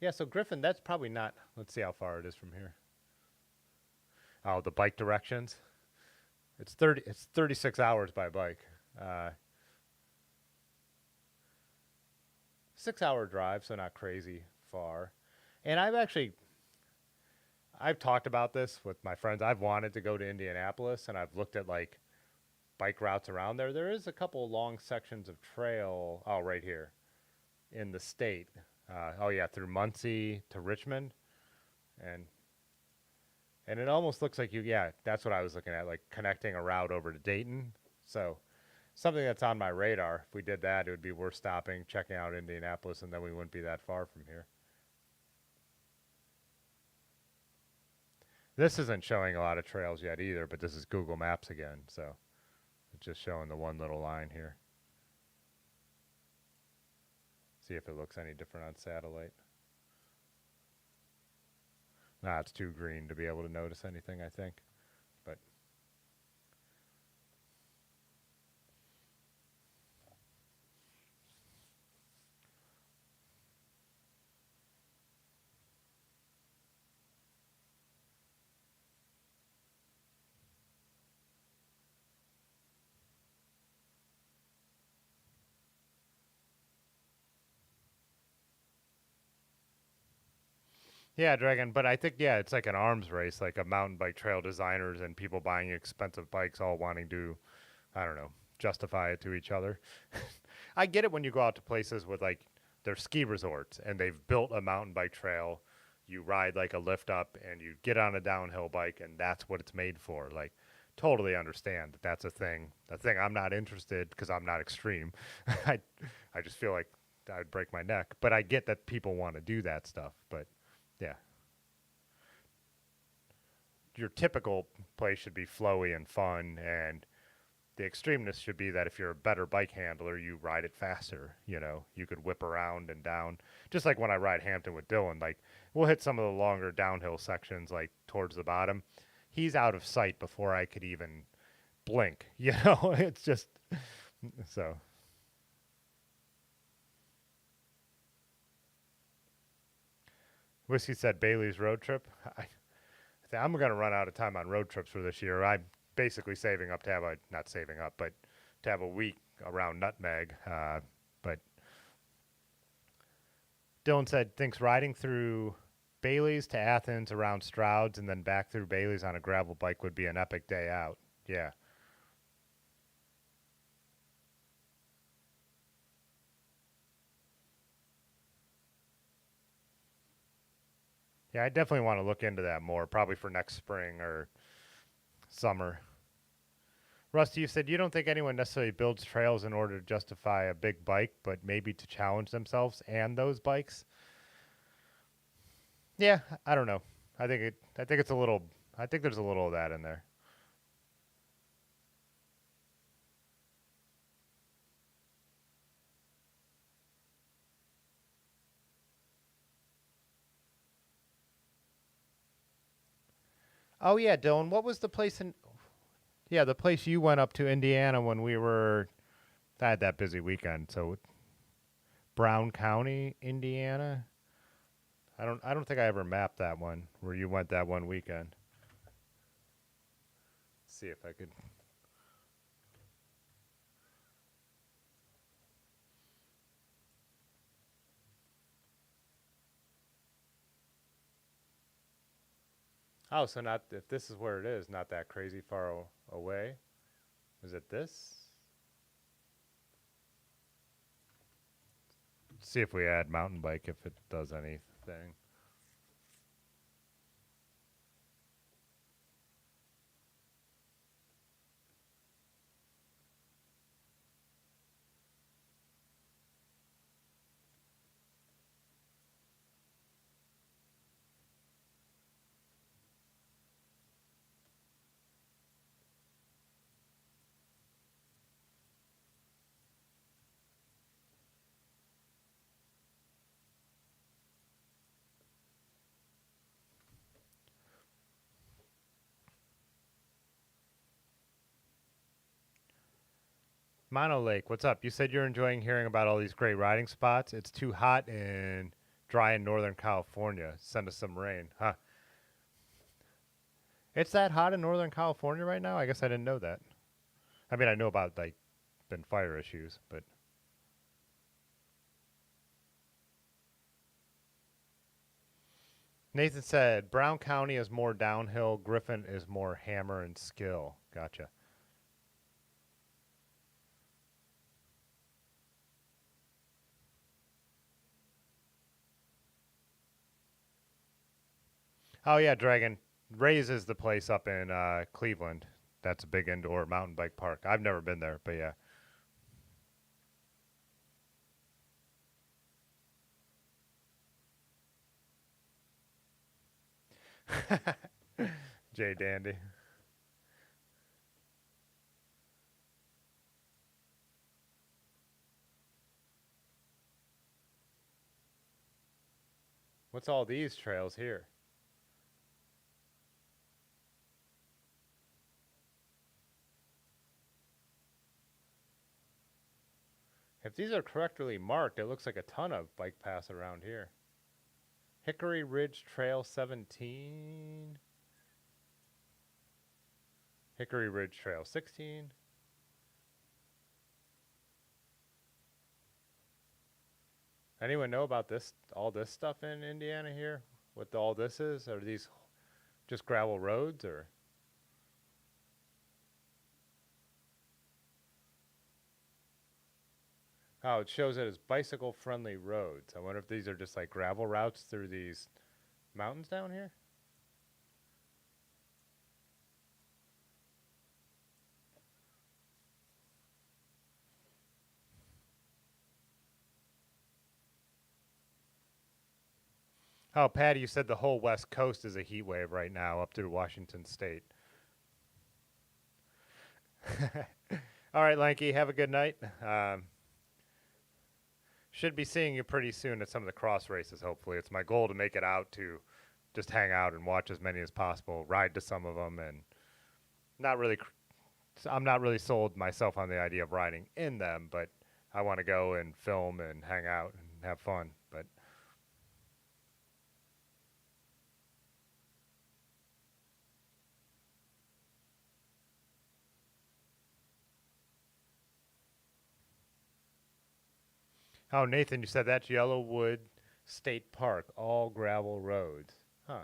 yeah, so Griffin, that's probably not. Let's see how far it is from here. Oh, the bike directions. It's 30. It's 36 hours by bike. Uh, 6 hour drive, so not crazy far. And I've talked about this with my friends. I've wanted to go to Indianapolis, and I've looked at like bike routes around there. There is a couple long sections of trail. Oh, right here in the state. Oh yeah, through Muncie to Richmond, and it almost looks like you. Yeah, that's what I was looking at, like connecting a route over to Dayton. So something that's on my radar. If we did that, it would be worth stopping, checking out Indianapolis, and then we wouldn't be that far from here. This isn't showing a lot of trails yet either, but this is Google Maps again, so it's just showing the one little line here. See if it looks any different on satellite. Nah, it's too green to be able to notice anything, I think. But yeah, Dragon, but I think, yeah, it's like an arms race, like a mountain bike trail designers and people buying expensive bikes all wanting to, I don't know, justify it to each other. I get it when you go out to places with like their ski resorts and they've built a mountain bike trail. You ride like a lift up and you get on a downhill bike and that's what it's made for. Like, totally understand that that's a thing. A thing I'm not interested because I'm not extreme. I, I just feel like I'd break my neck. But I get that people want to do that stuff. But yeah, your typical place should be flowy and fun, and the extremeness should be that if you're a better bike handler, you ride it faster. You know, you could whip around and down. Just like when I ride Hampton with Dylan, like we'll hit some of the longer downhill sections, like towards the bottom. He's out of sight before I could even blink. You know, it's just so. Whiskey said Bailey's road trip. I'm going to run out of time on road trips for this year. I'm basically saving up to have a, not saving up, but to have a week around Nutmeg. But Dylan said thinks riding through Bailey's to Athens around Stroud's and then back through Bailey's on a gravel bike would be an epic day out. Yeah. Yeah, I definitely want to look into that more, probably for next spring or summer. Rusty, you said you don't think anyone necessarily builds trails in order to justify a big bike, but maybe to challenge themselves and those bikes. Yeah, I don't know. I think it. I think it's a little. I think there's a little of that in there. Oh yeah, Dylan. What was the place in? Yeah, the place you went up to Indiana when we were. I had that busy weekend. So Brown County, Indiana. I don't. I don't think I ever mapped that one where you went that one weekend. See if I could. Oh, so not if this is where it is, not that crazy far away. Is it this? See if we add mountain bike if it does anything. Mono Lake, what's up? You said you're enjoying hearing about all these great riding spots. It's too hot and dry in Northern California. Send us some rain. Huh. It's that hot in Northern California right now? I guess I didn't know that. I mean, I know about, like, been fire issues, but. Nathan said, Brown County is more downhill. Griffin is more hammer and skill. Gotcha. Oh, yeah, Dragon. Ray's is the place up in Cleveland. That's a big indoor mountain bike park. I've never been there, but yeah. Jay Dandy. What's all these trails here? If these are correctly marked, it looks like a ton of bike paths around here. Hickory Ridge Trail 17. Hickory Ridge Trail 16. Anyone know about this, all this stuff in Indiana here? What all this is? Are these just gravel roads or? Oh, it shows it as bicycle friendly roads. I wonder if these are just like gravel routes through these mountains down here? Oh, Patty, you said the whole West Coast is a heat wave right now up through Washington State. All right, Lanky, have a good night. Should be seeing you pretty soon at some of the cross races, hopefully. It's my goal to make it out to just hang out and watch as many as possible, ride to some of them, and not really, I'm not really sold myself on the idea of riding in them, but I want to go and film and hang out and have fun. But oh, Nathan, you said that's Yellowwood State Park, all gravel roads. Huh.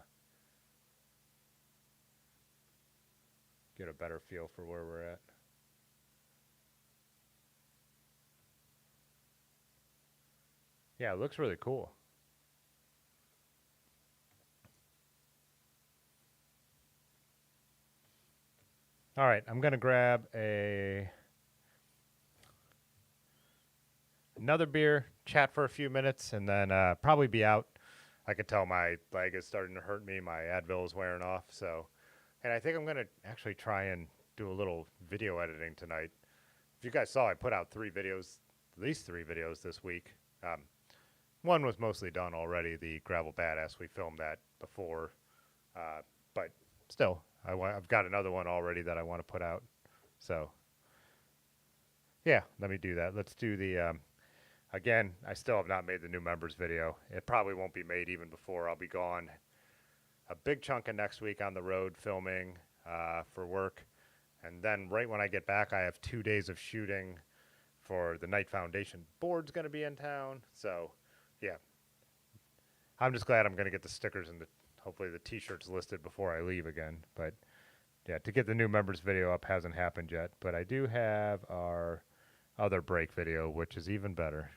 Get a better feel for where we're at. Yeah, it looks really cool. All right, I'm going to grab another beer, chat for a few minutes, and then probably be out. I can tell my leg is starting to hurt me. My Advil is wearing off. So, and I think I'm going to actually try and do a little video editing tonight. If you guys saw, I put out 3 videos, at least 3 videos this week. One was mostly done already, the Gravel Badass. We filmed that before. But still, I've got another one already that I want to put out. So, yeah, let me do that. Let's do the, again, I still have not made the new members video. It probably won't be made even before I'll be gone. A big chunk of next week on the road filming for work. And then right when I get back, I have 2 days of shooting for the Night Foundation board's going to be in town. So, yeah. I'm just glad I'm going to get the stickers and hopefully the t-shirts listed before I leave again. But, yeah, to get the new members video up hasn't happened yet. But I do have our other break video, which is even better.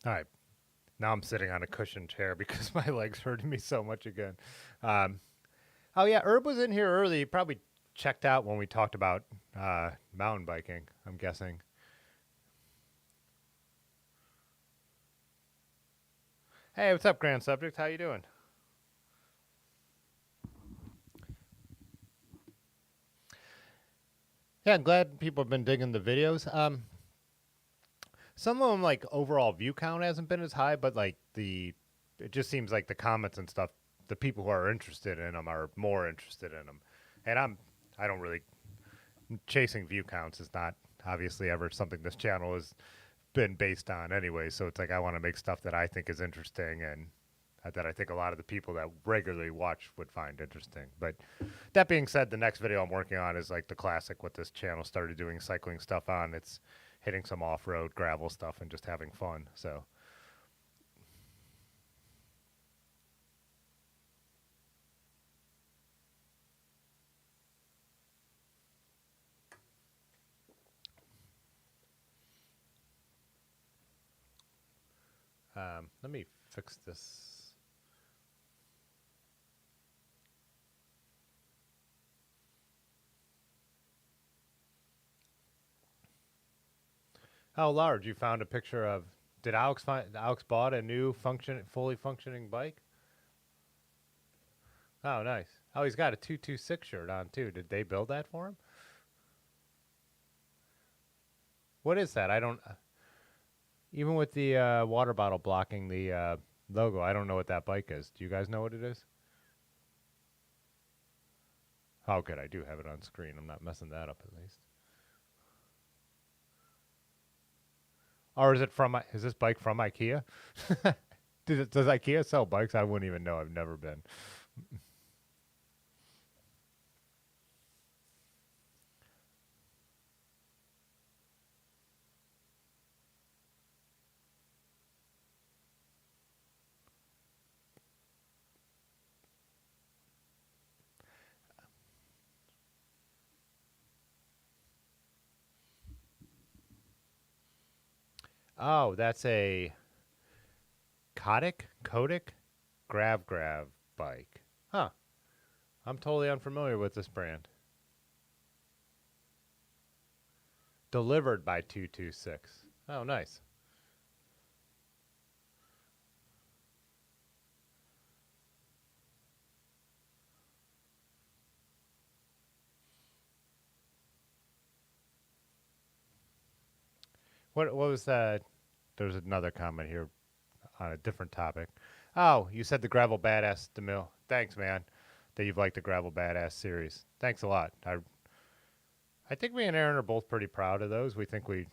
All right. Now I'm sitting on a cushioned chair because my leg's hurting me so much again. Um, oh yeah, Herb was in here early. He probably checked out when we talked about mountain biking, I'm guessing. Hey, what's up, Grand Subject? How you doing? Yeah, I'm glad people have been digging the videos. Some of them, like, overall view count hasn't been as high, but like it just seems like the comments and stuff, the people who are interested in them are more interested in them. And I don't really, chasing view counts is not obviously ever something this channel has been based on anyway. So it's like I want to make stuff that I think is interesting and that I think a lot of the people that regularly watch would find interesting. But that being said, the next video I'm working on is like the classic what this channel started doing cycling stuff on. It's hitting some off-road gravel stuff and just having fun. So let me fix this. How large? You found a picture of? Did Alex find? Alex bought a new fully functioning bike. Oh, nice. Oh, he's got a 226 shirt on too. Did they build that for him? What is that? I don't. Even with the water bottle blocking the logo, I don't know what that bike is. Do you guys know what it is? Oh, good. I do have it on screen. I'm not messing that up at least. Or is it from? Is this bike from IKEA? Does IKEA sell bikes? I wouldn't even know. I've never been. Oh, that's a Kodik Grav bike. Huh. I'm totally unfamiliar with this brand. Delivered by 226. Oh, nice. What was that? There's another comment here on a different topic. Oh, you said the Gravel Badass DeMille. Thanks, man, that you've liked the Gravel Badass series. Thanks a lot. I think me and Aaron are both pretty proud of those. We think we,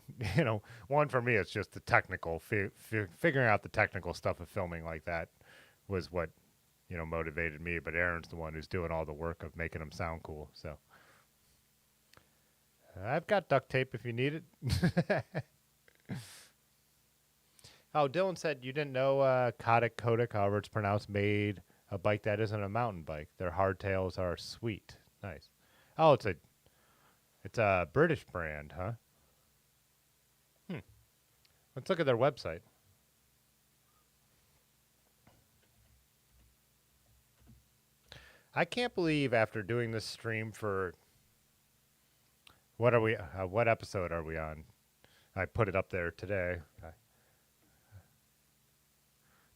one for me, it's just the technical, figuring out the technical stuff of filming like that was what, motivated me. But Aaron's the one who's doing all the work of making them sound cool. So I've got duct tape if you need it. Oh, Dylan said you didn't know Kodik, however it's pronounced, made a bike that isn't a mountain bike. Their hardtails are sweet. Nice. Oh, it's a British brand, huh? Hmm. Let's look at their website. I can't believe after doing this stream for what episode are we on? I put it up there today.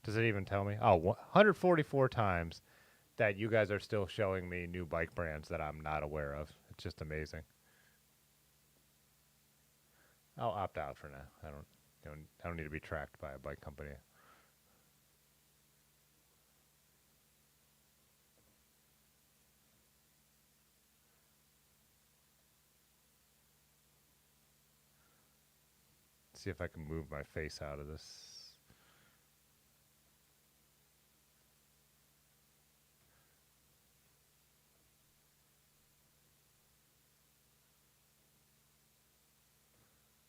Does it even tell me? Oh, 144 times that you guys are still showing me new bike brands that I'm not aware of. It's just amazing. I'll opt out for now. I don't need to be tracked by a bike company. See if I can move my face out of this.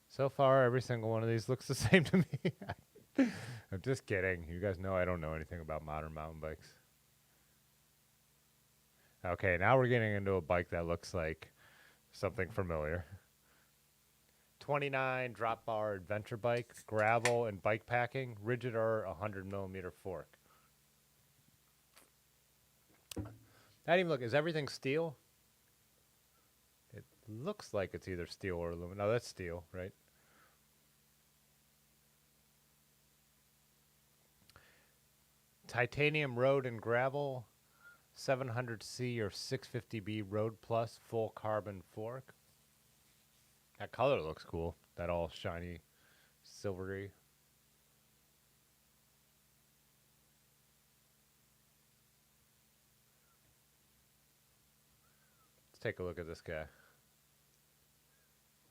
So far, every single one of these looks the same to me. I'm just kidding. You guys know I don't know anything about modern mountain bikes. Okay, now we're getting into a bike that looks like something familiar. 29 drop bar adventure bike, gravel and bike packing, rigid or 100mm fork. I didn't even look. Is everything steel? It looks like it's either steel or aluminum. No, that's steel, right? Titanium road and gravel, 700C or 650B road plus full carbon fork. That color looks cool. That all shiny, silvery. Let's take a look at this guy.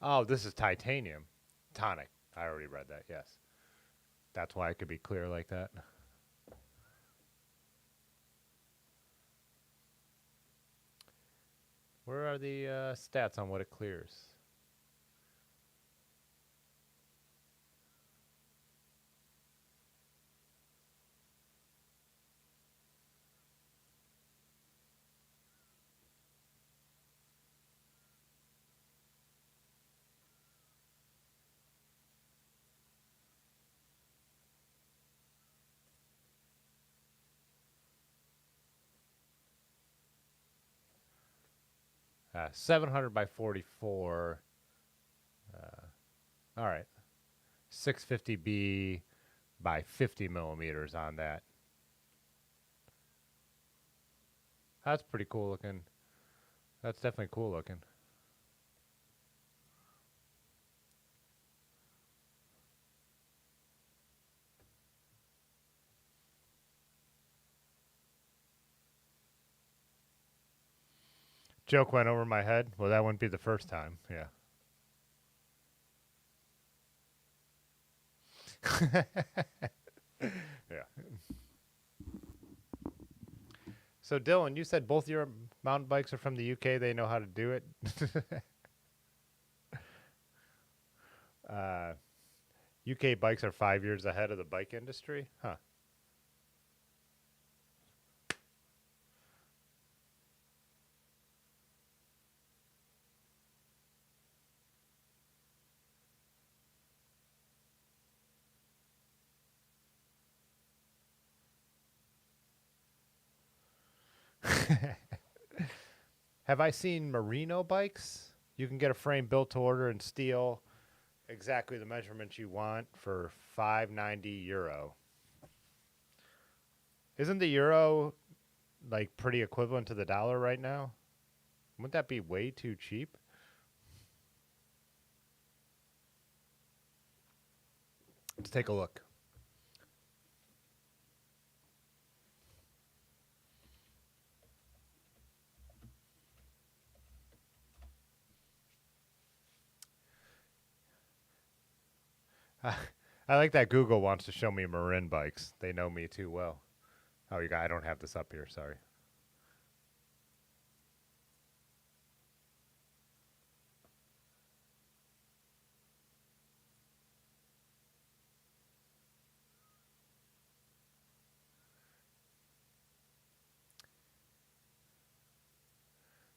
Oh, this is titanium. Tonic. I already read that, yes. That's why it could be clear like that. Where are the stats on what it clears? Uh, 700 by 44. All right. 650B by 50mm on that. That's pretty cool looking. That's definitely cool looking. Joke went over my head. Well, that wouldn't be the first time. Yeah. Yeah. So, Dylan, you said both your mountain bikes are from the UK. They know how to do it. UK bikes are 5 years ahead of the bike industry? Huh. Have I seen Marino bikes? You can get a frame built to order in steel, exactly the measurements you want for €590. Isn't the euro like pretty equivalent to the dollar right now? Wouldn't that be way too cheap? Let's take a look. I like that Google wants to show me Marin bikes. They know me too well. Oh, I don't have this up here. Sorry.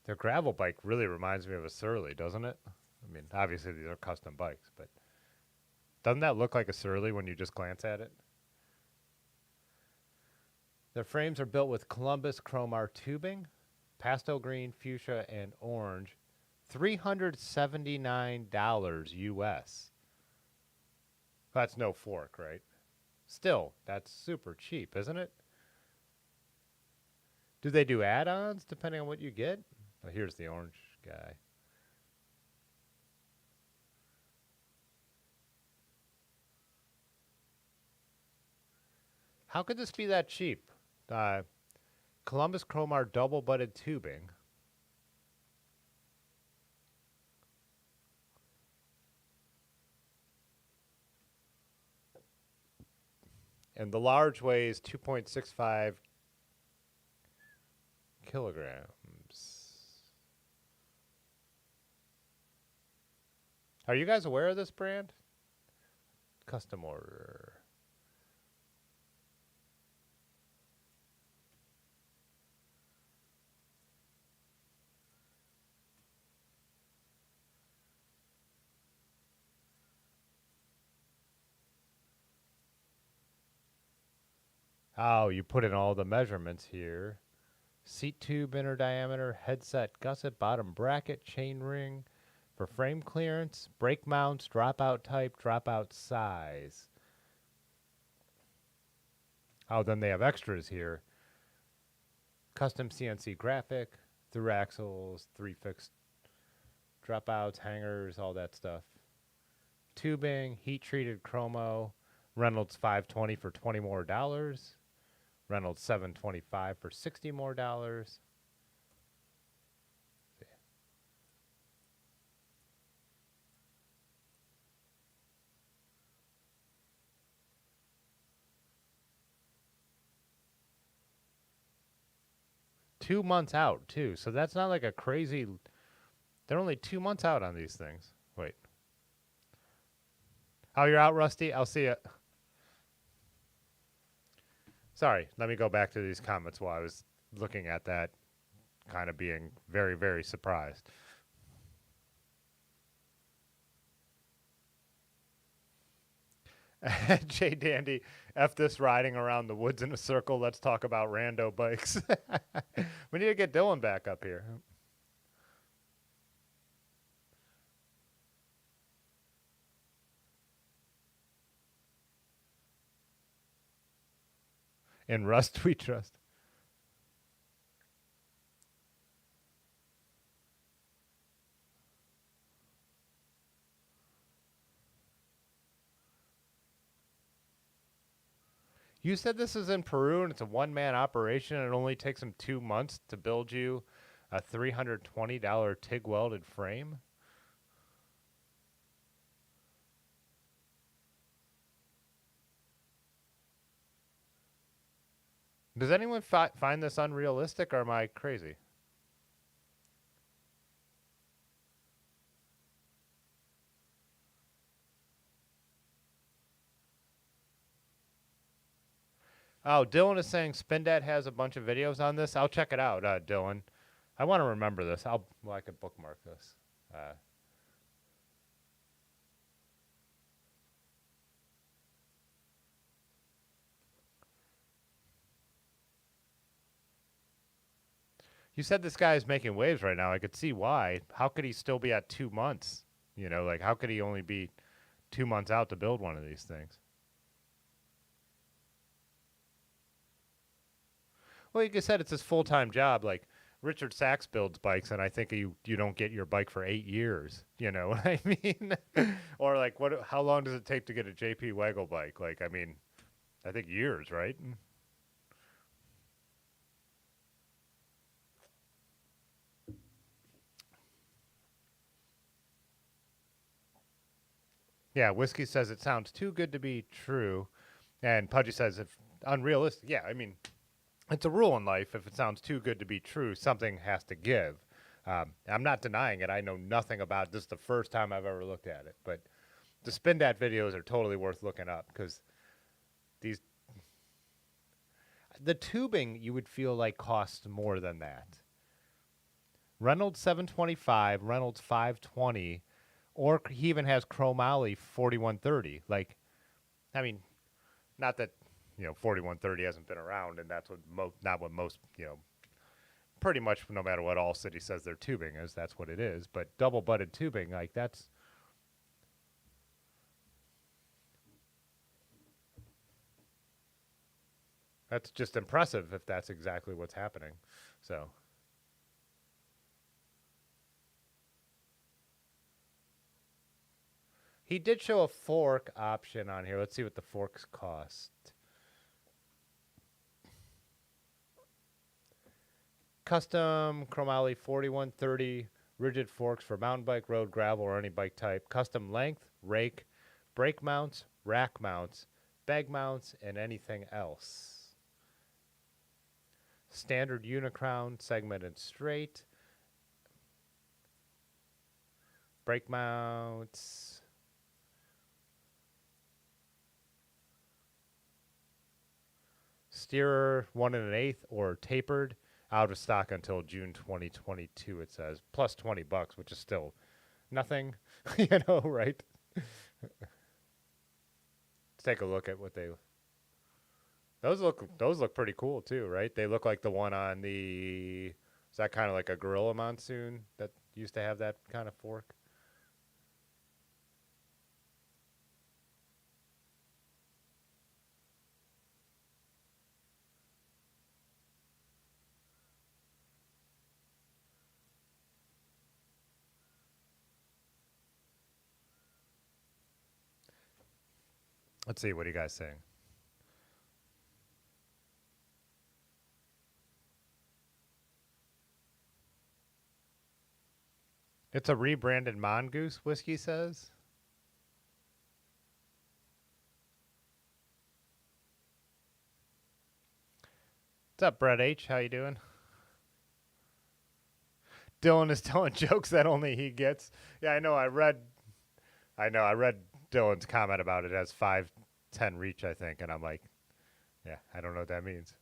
Their gravel bike really reminds me of a Surly, doesn't it? I mean, obviously these are custom bikes, but doesn't that look like a Surly when you just glance at it? Their frames are built with Columbus Chromar tubing, pastel green, fuchsia, and orange. $379 US. That's no fork, right? Still, that's super cheap, isn't it? Do they do add-ons depending on what you get? Oh, here's the orange guy. How could this be that cheap? Columbus Chromar double-butted tubing. And the large weighs 2.65 kilograms. Are you guys aware of this brand? Custom order. Oh, you put in all the measurements here. Seat tube inner diameter, headset gusset, bottom bracket, chain ring for frame clearance, brake mounts, dropout type, dropout size. Oh, then they have extras here. Custom CNC graphic, through axles, 3 fixed dropouts, hangers, all that stuff. Tubing, heat treated chromo, Reynolds 520 for $20 more. Reynolds 725 for $60 more. 2 months out too, so that's not like a crazy. They're only 2 months out on these things. Wait. Oh, you're out, Rusty? I'll see you. Sorry, let me go back to these comments while I was looking at that, kind of being very, very surprised. Jay Dandy, F this riding around the woods in a circle. Let's talk about rando bikes. We need to get Dylan back up here. In Rust we trust. You said this is in Peru and it's a one-man operation and it only takes them 2 months to build you a $320 TIG welded frame? Does anyone find this unrealistic or am I crazy? Oh, Dylan is saying Spindat has a bunch of videos on this. I'll check it out, Dylan. I want to remember this. I could bookmark this. You said this guy is making waves right now. I could see why. How could he still be at 2 months? You know, like how could he only be 2 months out to build one of these things? Well, like I said, it's his full-time job. Like Richard Sachs builds bikes, and I think you don't get your bike for 8 years. You know what I mean? Or like what? How long does it take to get a JP Waggle bike? Like I mean, I think years, right? Yeah, Whiskey says it sounds too good to be true, and Pudgy says if unrealistic. Yeah, I mean, it's a rule in life. If it sounds too good to be true, something has to give. I'm not denying it. I know nothing about it. This is the first time I've ever looked at it, but the Spindat videos are totally worth looking up because these the tubing you would feel like costs more than that. Reynolds 725, Reynolds 520, or he even has chromoly 4130. Like, I mean, not that 4130 hasn't been around, and that's what not what most pretty much no matter what All City says their tubing is, that's what it is. But double butted tubing, like that's just impressive if that's exactly what's happening. So he did show a fork option on here. Let's see what the forks cost. Custom chromoly 4130 rigid forks for mountain bike, road, gravel, or any bike type. Custom length, rake, brake mounts, rack mounts, bag mounts, and anything else. Standard unicrown, segmented straight. Brake mounts. Steerer 1 1/8 or tapered. Out of stock until June 2022, it says. Plus $20, which is still nothing, right? Let's take a look at what they. those look pretty cool too, right? They look like the one on the. Is that kind of like a Gorilla Monsoon that used to have that kind of fork? Let's see. What are you guys saying? It's a rebranded Mongoose, Whiskey says. What's up, Brett H? How you doing? Dylan is telling jokes that only he gets. Yeah, I know. I read Dylan's comment about it as 5'10" reach, I think, and I'm like, yeah, I don't know what that means.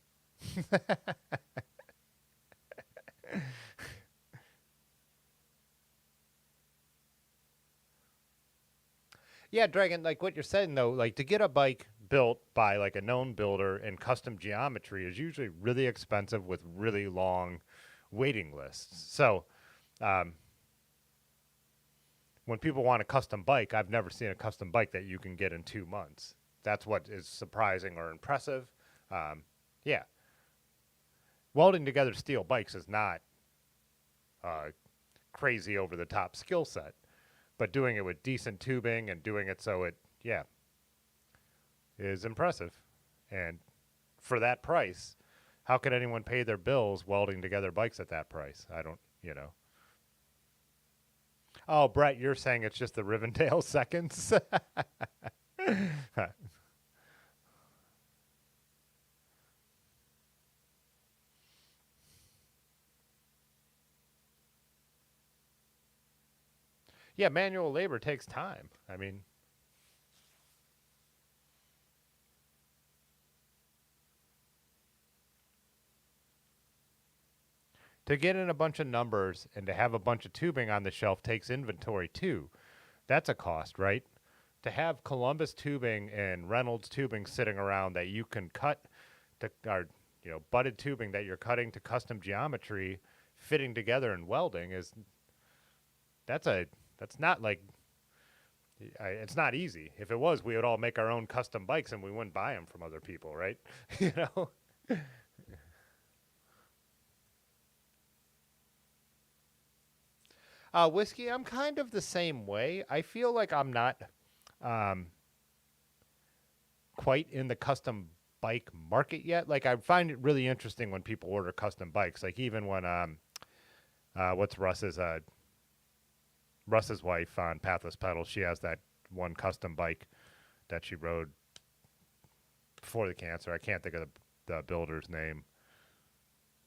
Yeah, Dragon, like what you're saying though, like to get a bike built by like a known builder in custom geometry is usually really expensive with really long waiting lists. So um, when people want a custom bike, I've never seen a custom bike that you can get in 2 months. That's what is surprising or impressive. Um, yeah, welding together steel bikes is not uh, crazy over the top skill set, but doing it with decent tubing and doing it so it, yeah, is impressive. And for that price, how could anyone pay their bills welding together bikes at that price? I don't, you know. Oh, Brett, you're saying it's just the Rivendell seconds? Yeah, manual labor takes time. I mean, to get in a bunch of numbers and to have a bunch of tubing on the shelf takes inventory too. That's a cost, right? To have Columbus tubing and Reynolds tubing sitting around that you can cut to, or butted tubing that you're cutting to custom geometry, fitting together and welding is that's a that's not like it's not easy. If it was, we would all make our own custom bikes and we wouldn't buy them from other people, right? you know. Whiskey, I'm kind of the same way. I feel like I'm not um, quite in the custom bike market yet. Like I find it really interesting when people order custom bikes. Like even when what's Russ's wife on Pathless Pedals, she has that one custom bike that she rode before the cancer. I can't think of the builder's name.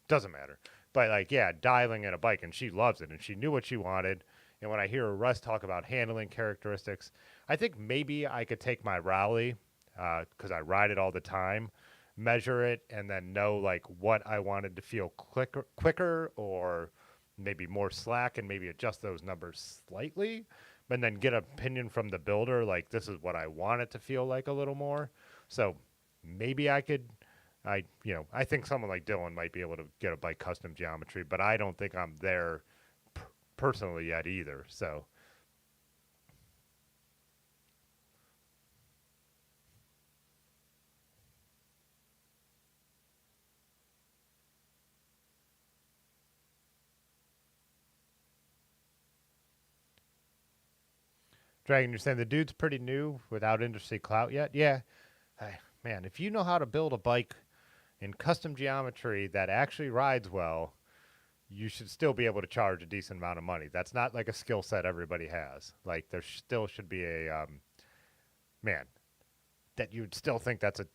Doesn't matter. But like, yeah, dialing in a bike, and she loves it, and she knew what she wanted. And when I hear Russ talk about handling characteristics, I think maybe I could take my Rowley because I ride it all the time, measure it, and then know like what I wanted to feel quicker or maybe more slack, and maybe adjust those numbers slightly, and then get an opinion from the builder like this is what I want it to feel like a little more. So maybe I could I think someone like Dylan might be able to get a bike custom geometry, but I don't think I'm there personally yet either. So, Dragon, you're saying the dude's pretty new without industry clout yet? Yeah. Man, if you know how to build a bike in custom geometry that actually rides well, you should still be able to charge a decent amount of money. That's not like a skill set everybody has. Like there still should be a man that you'd still think that's a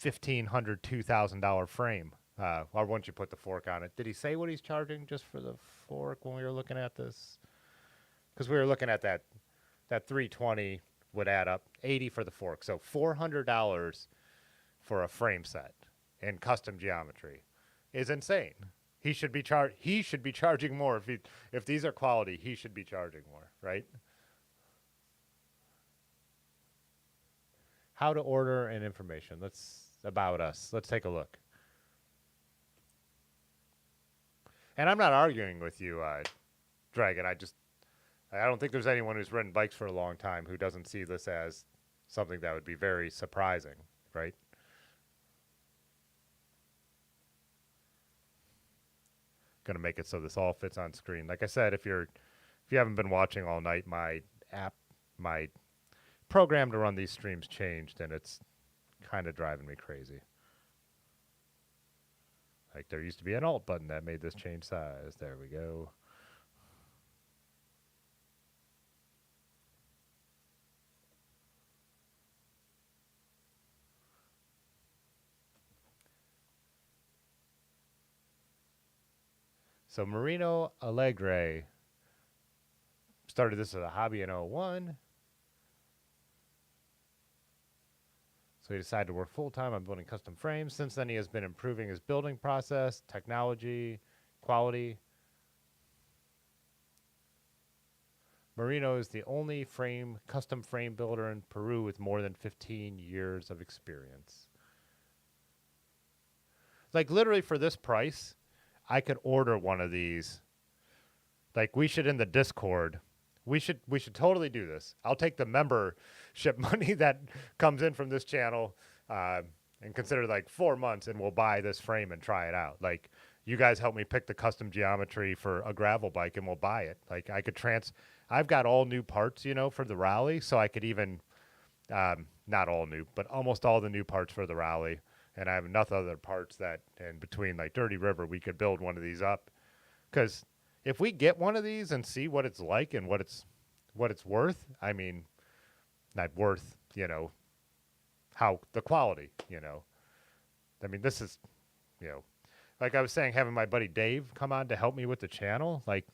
$1,500, $2,000 frame. Or once you put the fork on it, did he say what he's charging just for the fork when we were looking at this? Because we were looking at that 320 would add up 80 for the fork, so $400 for a frame set in custom geometry is insane. He should be charging more if these are quality. He should be charging more, right? How to order and information. Let's about us. Let's take a look. And I'm not arguing with you, Dragon. I don't think there's anyone who's ridden bikes for a long time who doesn't see this as something that would be very surprising, right? Going to make it so this all fits on screen. Like I said, if you haven't been watching all night, my program to run these streams changed, and it's kind of driving me crazy. Like there used to be an alt button that made this change size. There we go. So Marino Allegre started this as a hobby in '01. So he decided to work full-time on building custom frames. Since then, he has been improving his building process, technology, quality. Marino is the only custom frame builder in Peru with more than 15 years of experience. Like literally for this price, I could order one of these. Like we should in the Discord. We should totally do this. I'll take the membership money that comes in from this channel and consider like 4 months, and we'll buy this frame and try it out. Like you guys help me pick the custom geometry for a gravel bike, and we'll buy it. Like I've got all new parts, for the rally, so I could even not all new, but almost all the new parts for the rally. And I have enough other parts that, in between like Dirty River, we could build one of these up. Because if we get one of these and see what it's like and what it's worth, I mean, not worth, how the quality, I mean, this is, like I was saying, having my buddy Dave come on to help me with the channel, like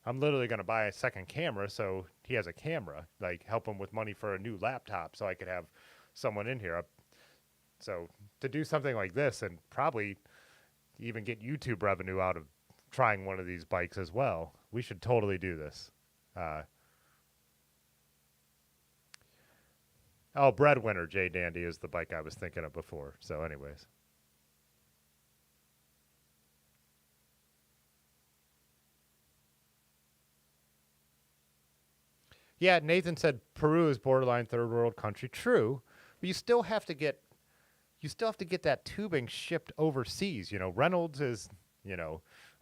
I'm literally going to buy a second camera so he has a camera, like help him with money for a new laptop so I could have someone in here. So to do something like this and probably even get YouTube revenue out of trying one of these bikes as well, we should totally do this. Breadwinner J Dandy is the bike I was thinking of before. So anyways. Yeah, Nathan said Peru is borderline third world country. True, but you still have to get that tubing shipped overseas. Reynolds is,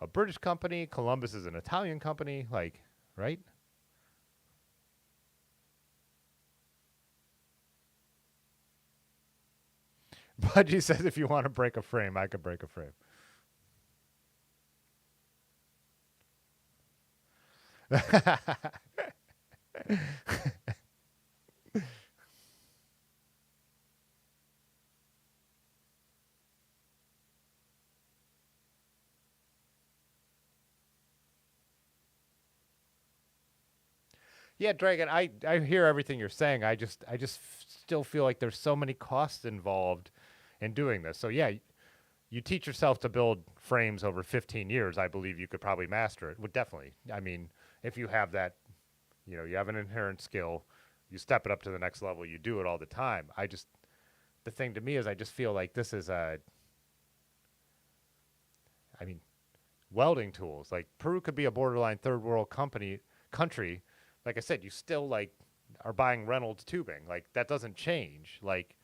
a British company. Columbus is an Italian company. Like, right? Budgie says if you want to break a frame, I could break a frame. Yeah, Dragon, I hear everything you're saying. I just still feel like there's so many costs involved in doing this. So yeah, you teach yourself to build frames over 15 years. I believe you could probably master it. Would definitely. I mean, if you have that, you have an inherent skill, you step it up to the next level, you do it all the time. The thing to me is I just feel like this is welding tools. Like Peru could be a borderline third world country. Like I said, you still like are buying Reynolds tubing. Like that doesn't change. Like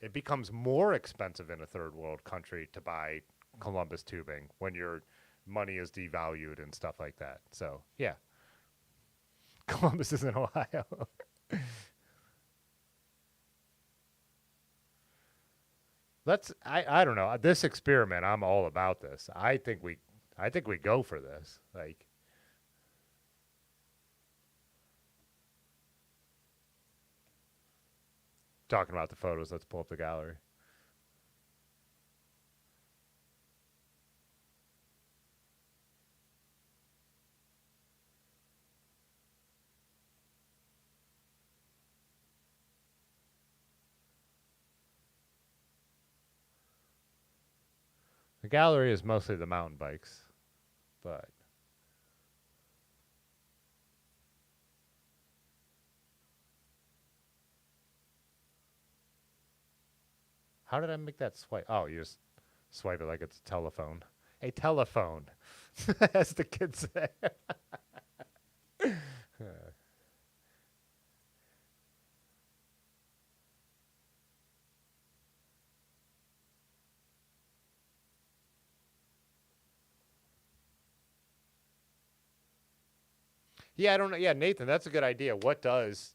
it becomes more expensive in a third world country to buy Columbus tubing when your money is devalued and stuff like that. So yeah, Columbus is in Ohio. I don't know. This experiment, I'm all about this. I think we go for this. Like talking about the photos, let's pull up the gallery. The gallery is mostly the mountain bikes, but How did I make that swipe? Oh, you just swipe it like it's a telephone. A telephone, as the kids say. Yeah, I don't know. Yeah, Nathan, that's a good idea. What does?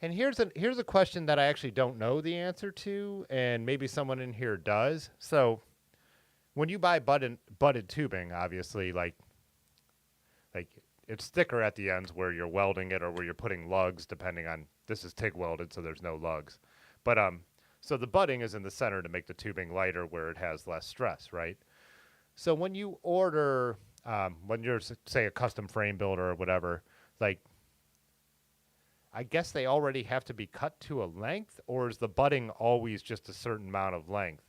And here's a question that I actually don't know the answer to, and maybe someone in here does. So when you buy butted tubing, obviously, like it's thicker at the ends where you're welding it or where you're putting lugs, depending on this is TIG welded, so there's no lugs. But so the butting is in the center to make the tubing lighter where it has less stress, right? So when you order, when you're say a custom frame builder or whatever, like I guess they already have to be cut to a length, or is the butting always just a certain amount of length?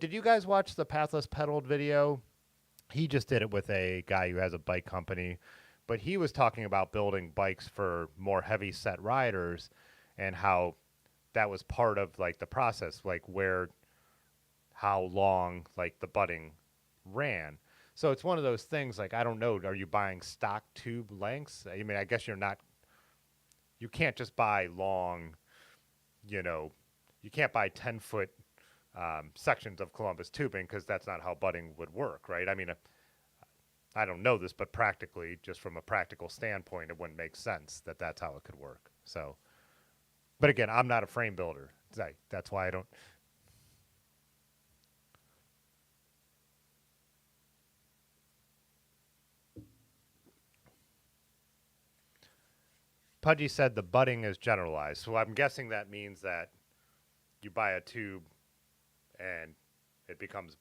Did you guys watch the Pathless Pedaled video? He just did it with a guy who has a bike company, but he was talking about building bikes for more heavy set riders and how that was part of like the process, like how long like the butting ran. So it's one of those things like I don't know, are you buying stock tube lengths? I mean, I guess you can't just buy long, you know, you can't buy 10-foot sections of Columbus tubing because that's not how butting would work, right? I mean, I don't know this, but practically, just from a practical standpoint, it wouldn't make sense that that's how it could work. So, but again, I'm not a frame builder. That's why I don't. Pudgy said the butting is generalized. So I'm guessing that means that you buy a tube and it becomes,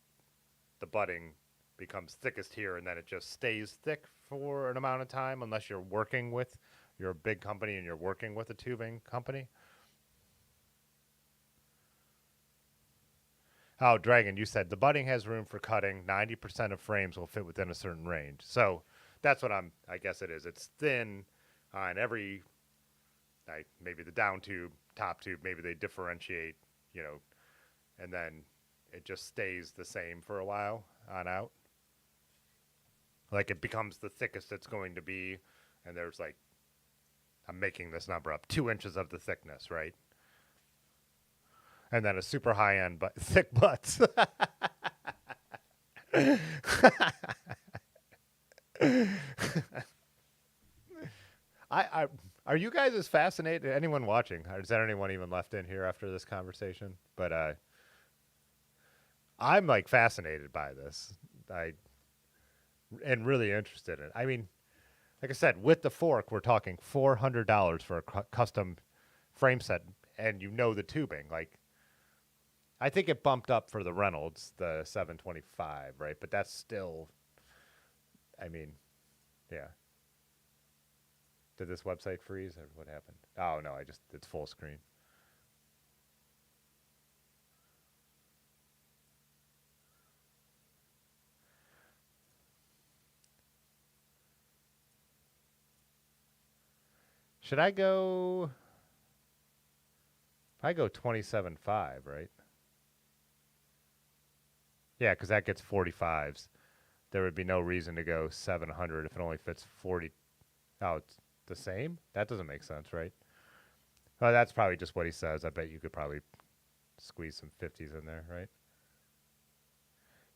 the butting becomes thickest here and then it just stays thick for an amount of time unless you're a big company and you're working with a tubing company. Oh, Dragon, you said the butting has room for cutting. 90% of frames will fit within a certain range. So that's what I guess it is. It's thin on every, like maybe the down tube, top tube, maybe they differentiate, you know, and then it just stays the same for a while on out. Like it becomes the thickest it's going to be, and there's like, I'm making this number up, 2 inches of the thickness, right? And then a super high end but thick butts. I are you guys as fascinated? Anyone watching? Is there anyone even left in here after this conversation? But I'm like fascinated by this. I and really interested in it. I mean, like I said, with the fork, we're talking $400 for a custom frame set, and you know the tubing. Like, I think it bumped up for the Reynolds, the 725, right? But that's still, I mean, yeah. Did this website freeze or what happened? Oh no, it's full screen. Should I go? I go 27.5, right? Yeah, because that gets 45s. There would be no reason to go 700 if it only fits 40. Oh, it's the same? That doesn't make sense, right? Well, that's probably just what he says. I bet you could probably squeeze some 50s in there, right?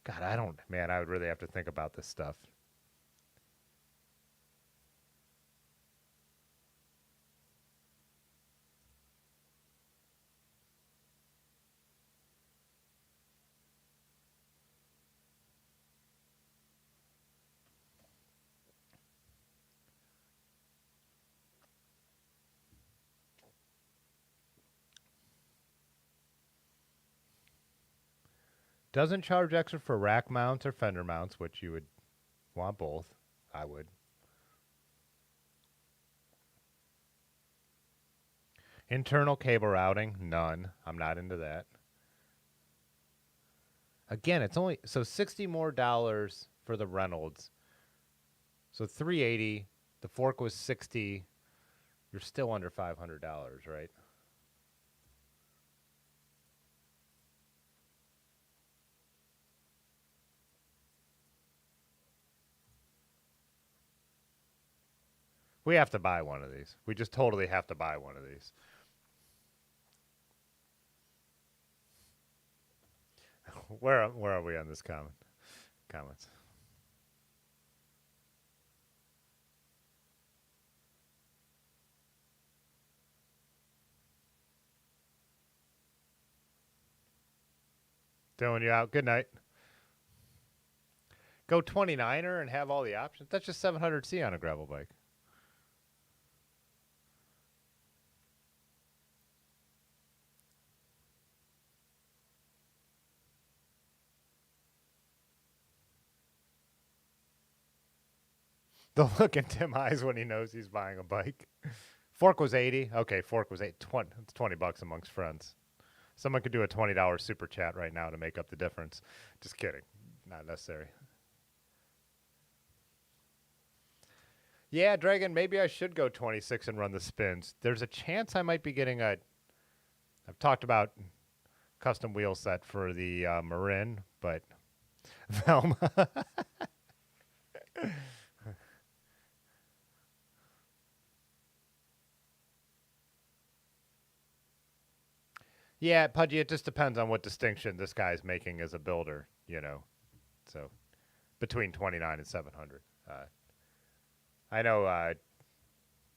God, man, I would really have to think about this stuff. Doesn't charge extra for rack mounts or fender mounts, which you would want both. I would. Internal cable routing, none. I'm not into that. Again, it's only so $60 more for the Reynolds. So 380. The fork was 60. You're still under $500, right? We have to buy one of these. We just totally have to buy one of these. Where are we on this comments? Throwing you out. Good night. Go 29er and have all the options. That's just 700C on a gravel bike. The look in Tim's eyes when he knows he's buying a bike. Fork was 80. Okay, fork was 20. It's $20 amongst friends. Someone could do a $20 super chat right now to make up the difference. Just kidding. Not necessary. Yeah, Dragon, maybe I should go 26 and run the spins. There's a chance I might be getting a... I've talked about custom wheel set for the Marin, but... Velma. Yeah, Pudgy, it just depends on what distinction this guy's making as a builder, you know. So, between 29 and 700. I know,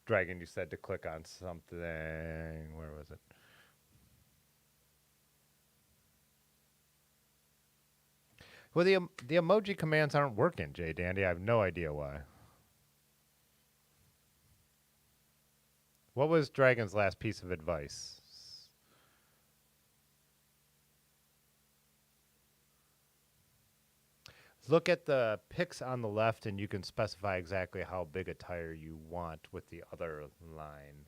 Dragon, you said to click on something. Where was it? Well, the emoji commands aren't working, Jay Dandy. I have no idea why. What was Dragon's last piece of advice? Look at the pics on the left and you can specify exactly how big a tire you want with the other line.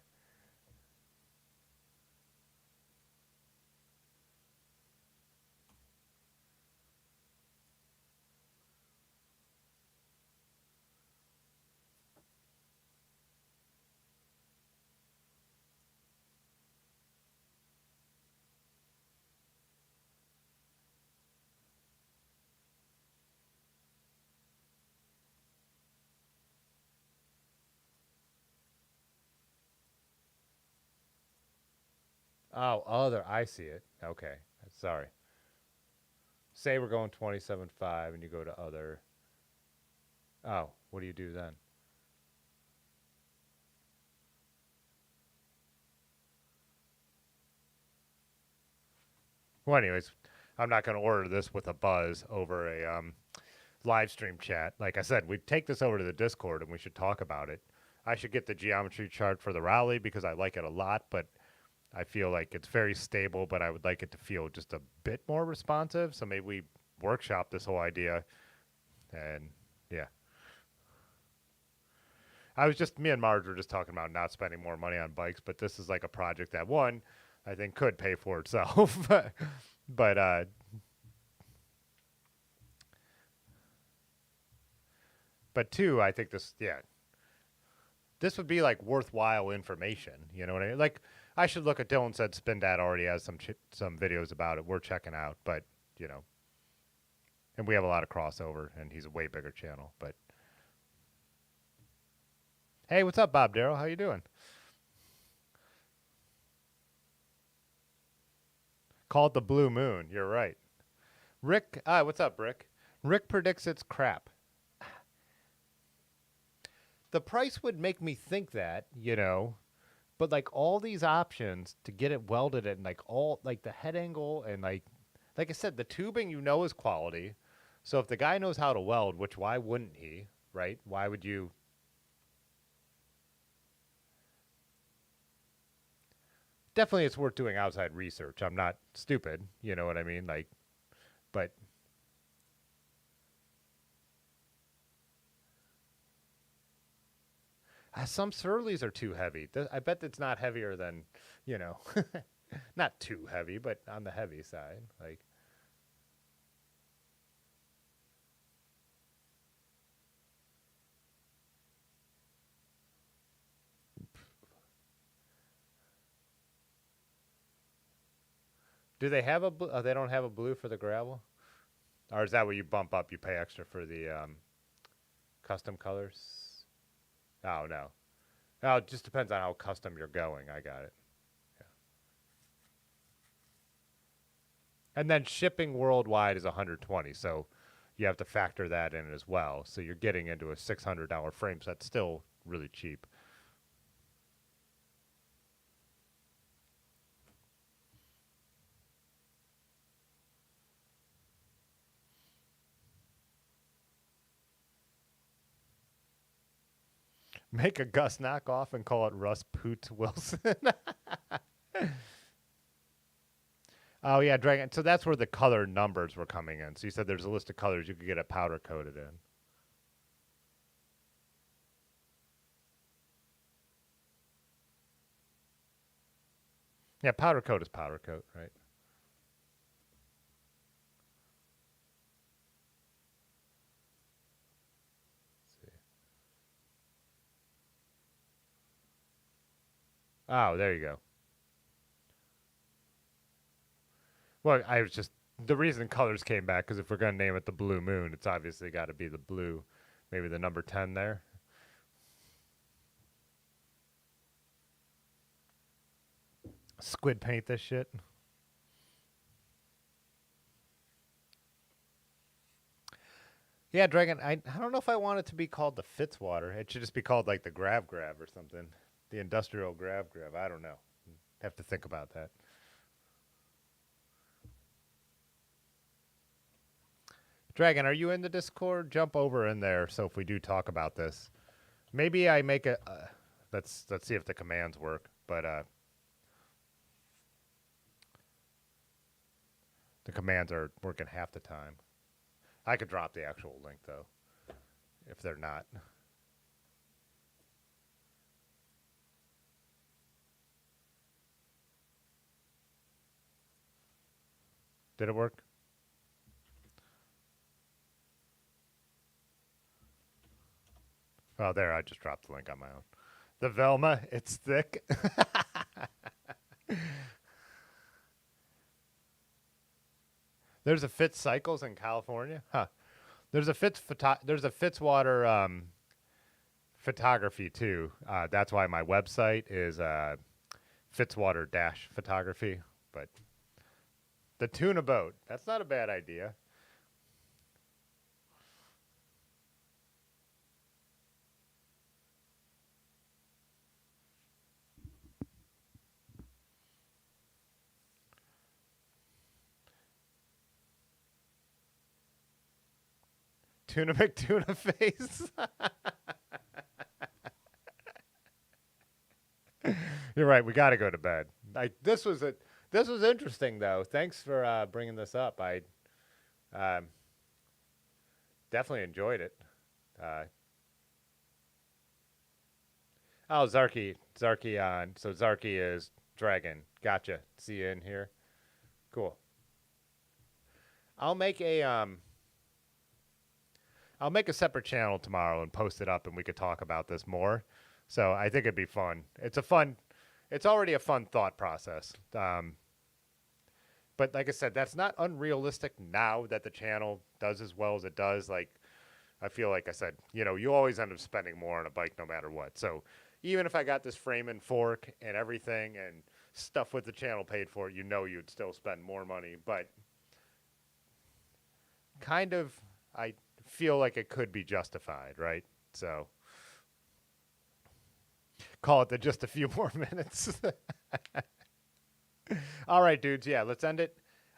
Oh, other. I see it. Okay. Sorry. Say we're going 27.5 and you go to other. Oh, what do you do then? Well, anyways, I'm not going to order this with a buzz over a live stream chat. Like I said, we take this over to the Discord and we should talk about it. I should get the geometry chart for the rally because I like it a lot, but I feel like it's very stable, but I would like it to feel just a bit more responsive. So maybe we workshop this whole idea and yeah. Me and Marge were just talking about not spending more money on bikes, but this is like a project that one, I think could pay for itself. but two, I think this would be like worthwhile information. You know what I mean? Like I should look at Dylan said Spin Dad already has some videos about it. We're checking out, but you know, and we have a lot of crossover, and he's a way bigger channel. But hey, what's up, Bob Darrow? How you doing? Called the Blue Moon. You're right. Rick, what's up, Rick? Rick predicts it's crap. The price would make me think that, you know, but like all these options to get it welded and like all like the head angle and like I said, the tubing you know is quality. So if the guy knows how to weld, which why wouldn't he, right? Why would you? Definitely, it's worth doing outside research. I'm not stupid, you know what I mean? Like, but some Surleys are too heavy. I bet it's not heavier than, you know, not too heavy, but on the heavy side. Like, do they have a blue? They don't have a blue for the gravel? Or is that what you bump up? You pay extra for the custom colors? Oh, no. Oh, it just depends on how custom you're going. I got it. Yeah. And then shipping worldwide is 120, so you have to factor that in as well. So you're getting into a $600 frame set, still really cheap. Make a Gus knockoff and call it Russ Poots Wilson. Oh yeah, Dragon. So that's where the color numbers were coming in. So you said there's a list of colors you could get it powder coated in. Yeah, powder coat is powder coat, right? Let's see. Oh, there you go. Well, I was just the reason colors came back because if we're gonna name it the Blue Moon, it's obviously got to be the blue. Maybe the number 10 there. Squid paint this shit. Yeah, Dragon. I don't know if I want it to be called the Fitzwater. It should just be called like the Grab Grab or something. The Industrial Grab Grab. I don't know. Have to think about that. Dragon, are you in the Discord? Jump over in there. So if we do talk about this, maybe I make a. Let's see if the commands work. But the commands are working half the time. I could drop the actual link though, if they're not. Did it work? Oh, there. I just dropped the link on my own. The Velma, it's thick. There's a Fitz Cycles in California. Huh. There's a Fitzwater photography too. That's why my website is Fitzwater dash photography. But the tuna boat. That's not a bad idea. Tuna McTuna face. You're right. We got to go to bed. This was interesting though. Thanks for bringing this up. I um, definitely enjoyed it. Uh, oh, Zarky on. So Zarky is Dragon. Gotcha. See you in here. Cool. I'll make a um, I'll make a separate channel tomorrow and post it up, and we could talk about this more. So I think it'd be fun. It's already a fun thought process. But like I said, that's not unrealistic now that the channel does as well as it does. Like, I feel like I said, you always end up spending more on a bike no matter what. So even if I got this frame and fork and everything and stuff with the channel paid for, you'd still spend more money. But kind of, I feel like it could be justified, right? So call it the just a few more minutes. All right, dudes. Yeah, let's end it.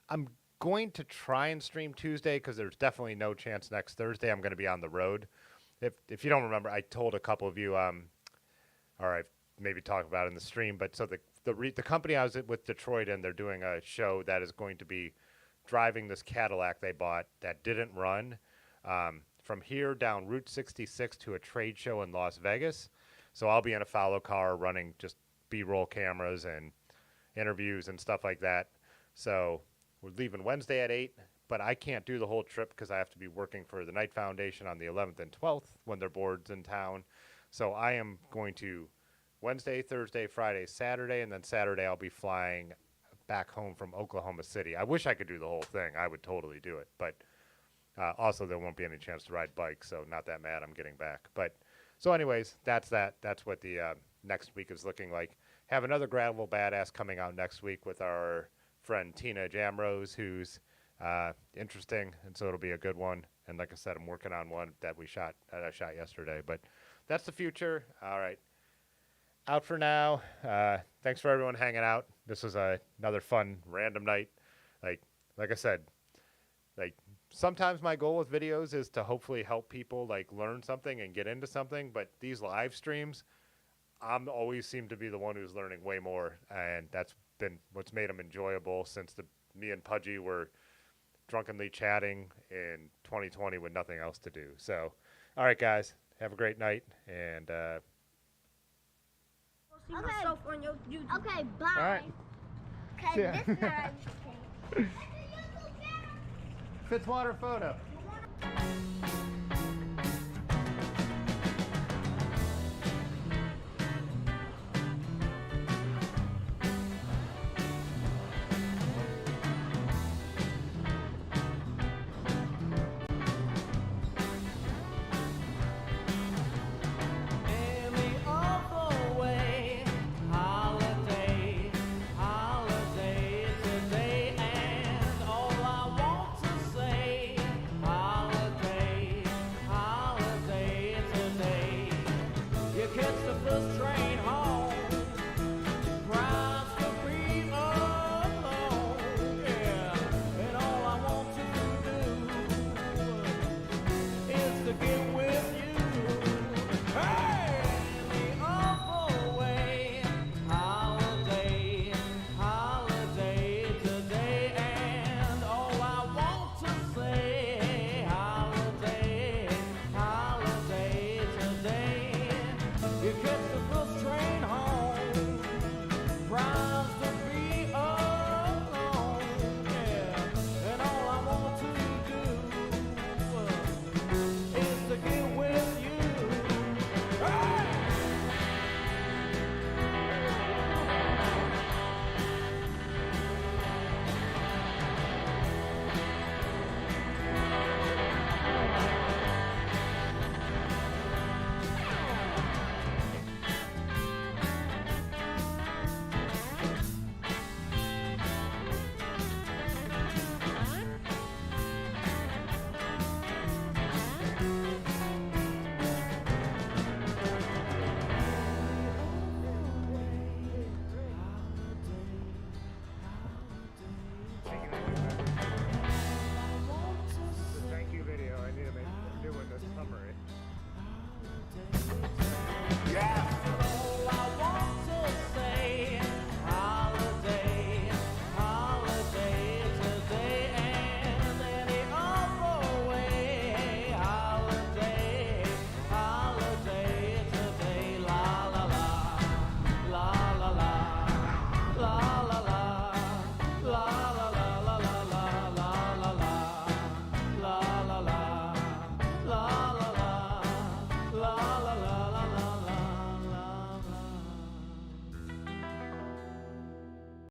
I'm going to try and stream Tuesday because there's definitely no chance next Thursday I'm going to be on the road. If you don't remember, I told a couple of you, or I've maybe talked about it in the stream, but so the company I was with Detroit in, they're doing a show that is going to be driving this Cadillac they bought that didn't run from here down Route 66 to a trade show in Las Vegas. So I'll be in a follow car running just B-roll cameras and interviews and stuff like that. So we're leaving Wednesday at 8, but I can't do the whole trip because I have to be working for the Knight Foundation on the 11th and 12th when their board's in town. So I am going to Wednesday, Thursday, Friday, Saturday, and then Saturday I'll be flying back home from Oklahoma City. I wish I could do the whole thing. I would totally do it. But also there won't be any chance to ride bikes, so not that mad I'm getting back. But so anyways, that's that. That's what the next week is looking like. Have another gravel badass coming out next week with our friend Tina Jamrose, who's interesting, and so it'll be a good one. And like I said, I'm working on one that I shot yesterday, but that's the future. All right, out for now. Thanks for everyone hanging out. This was another fun random night. Like I said, like sometimes my goal with videos is to hopefully help people like learn something and get into something, but these live streams, I'm always seem to be the one who's learning way more, and that's been what's made them enjoyable since me and Pudgy were drunkenly chatting in 2020 with nothing else to do. So, all right, guys, have a great night, and See myself on your YouTube. Okay, bye. all right. Cause Yeah. this time. Fitzwater photo.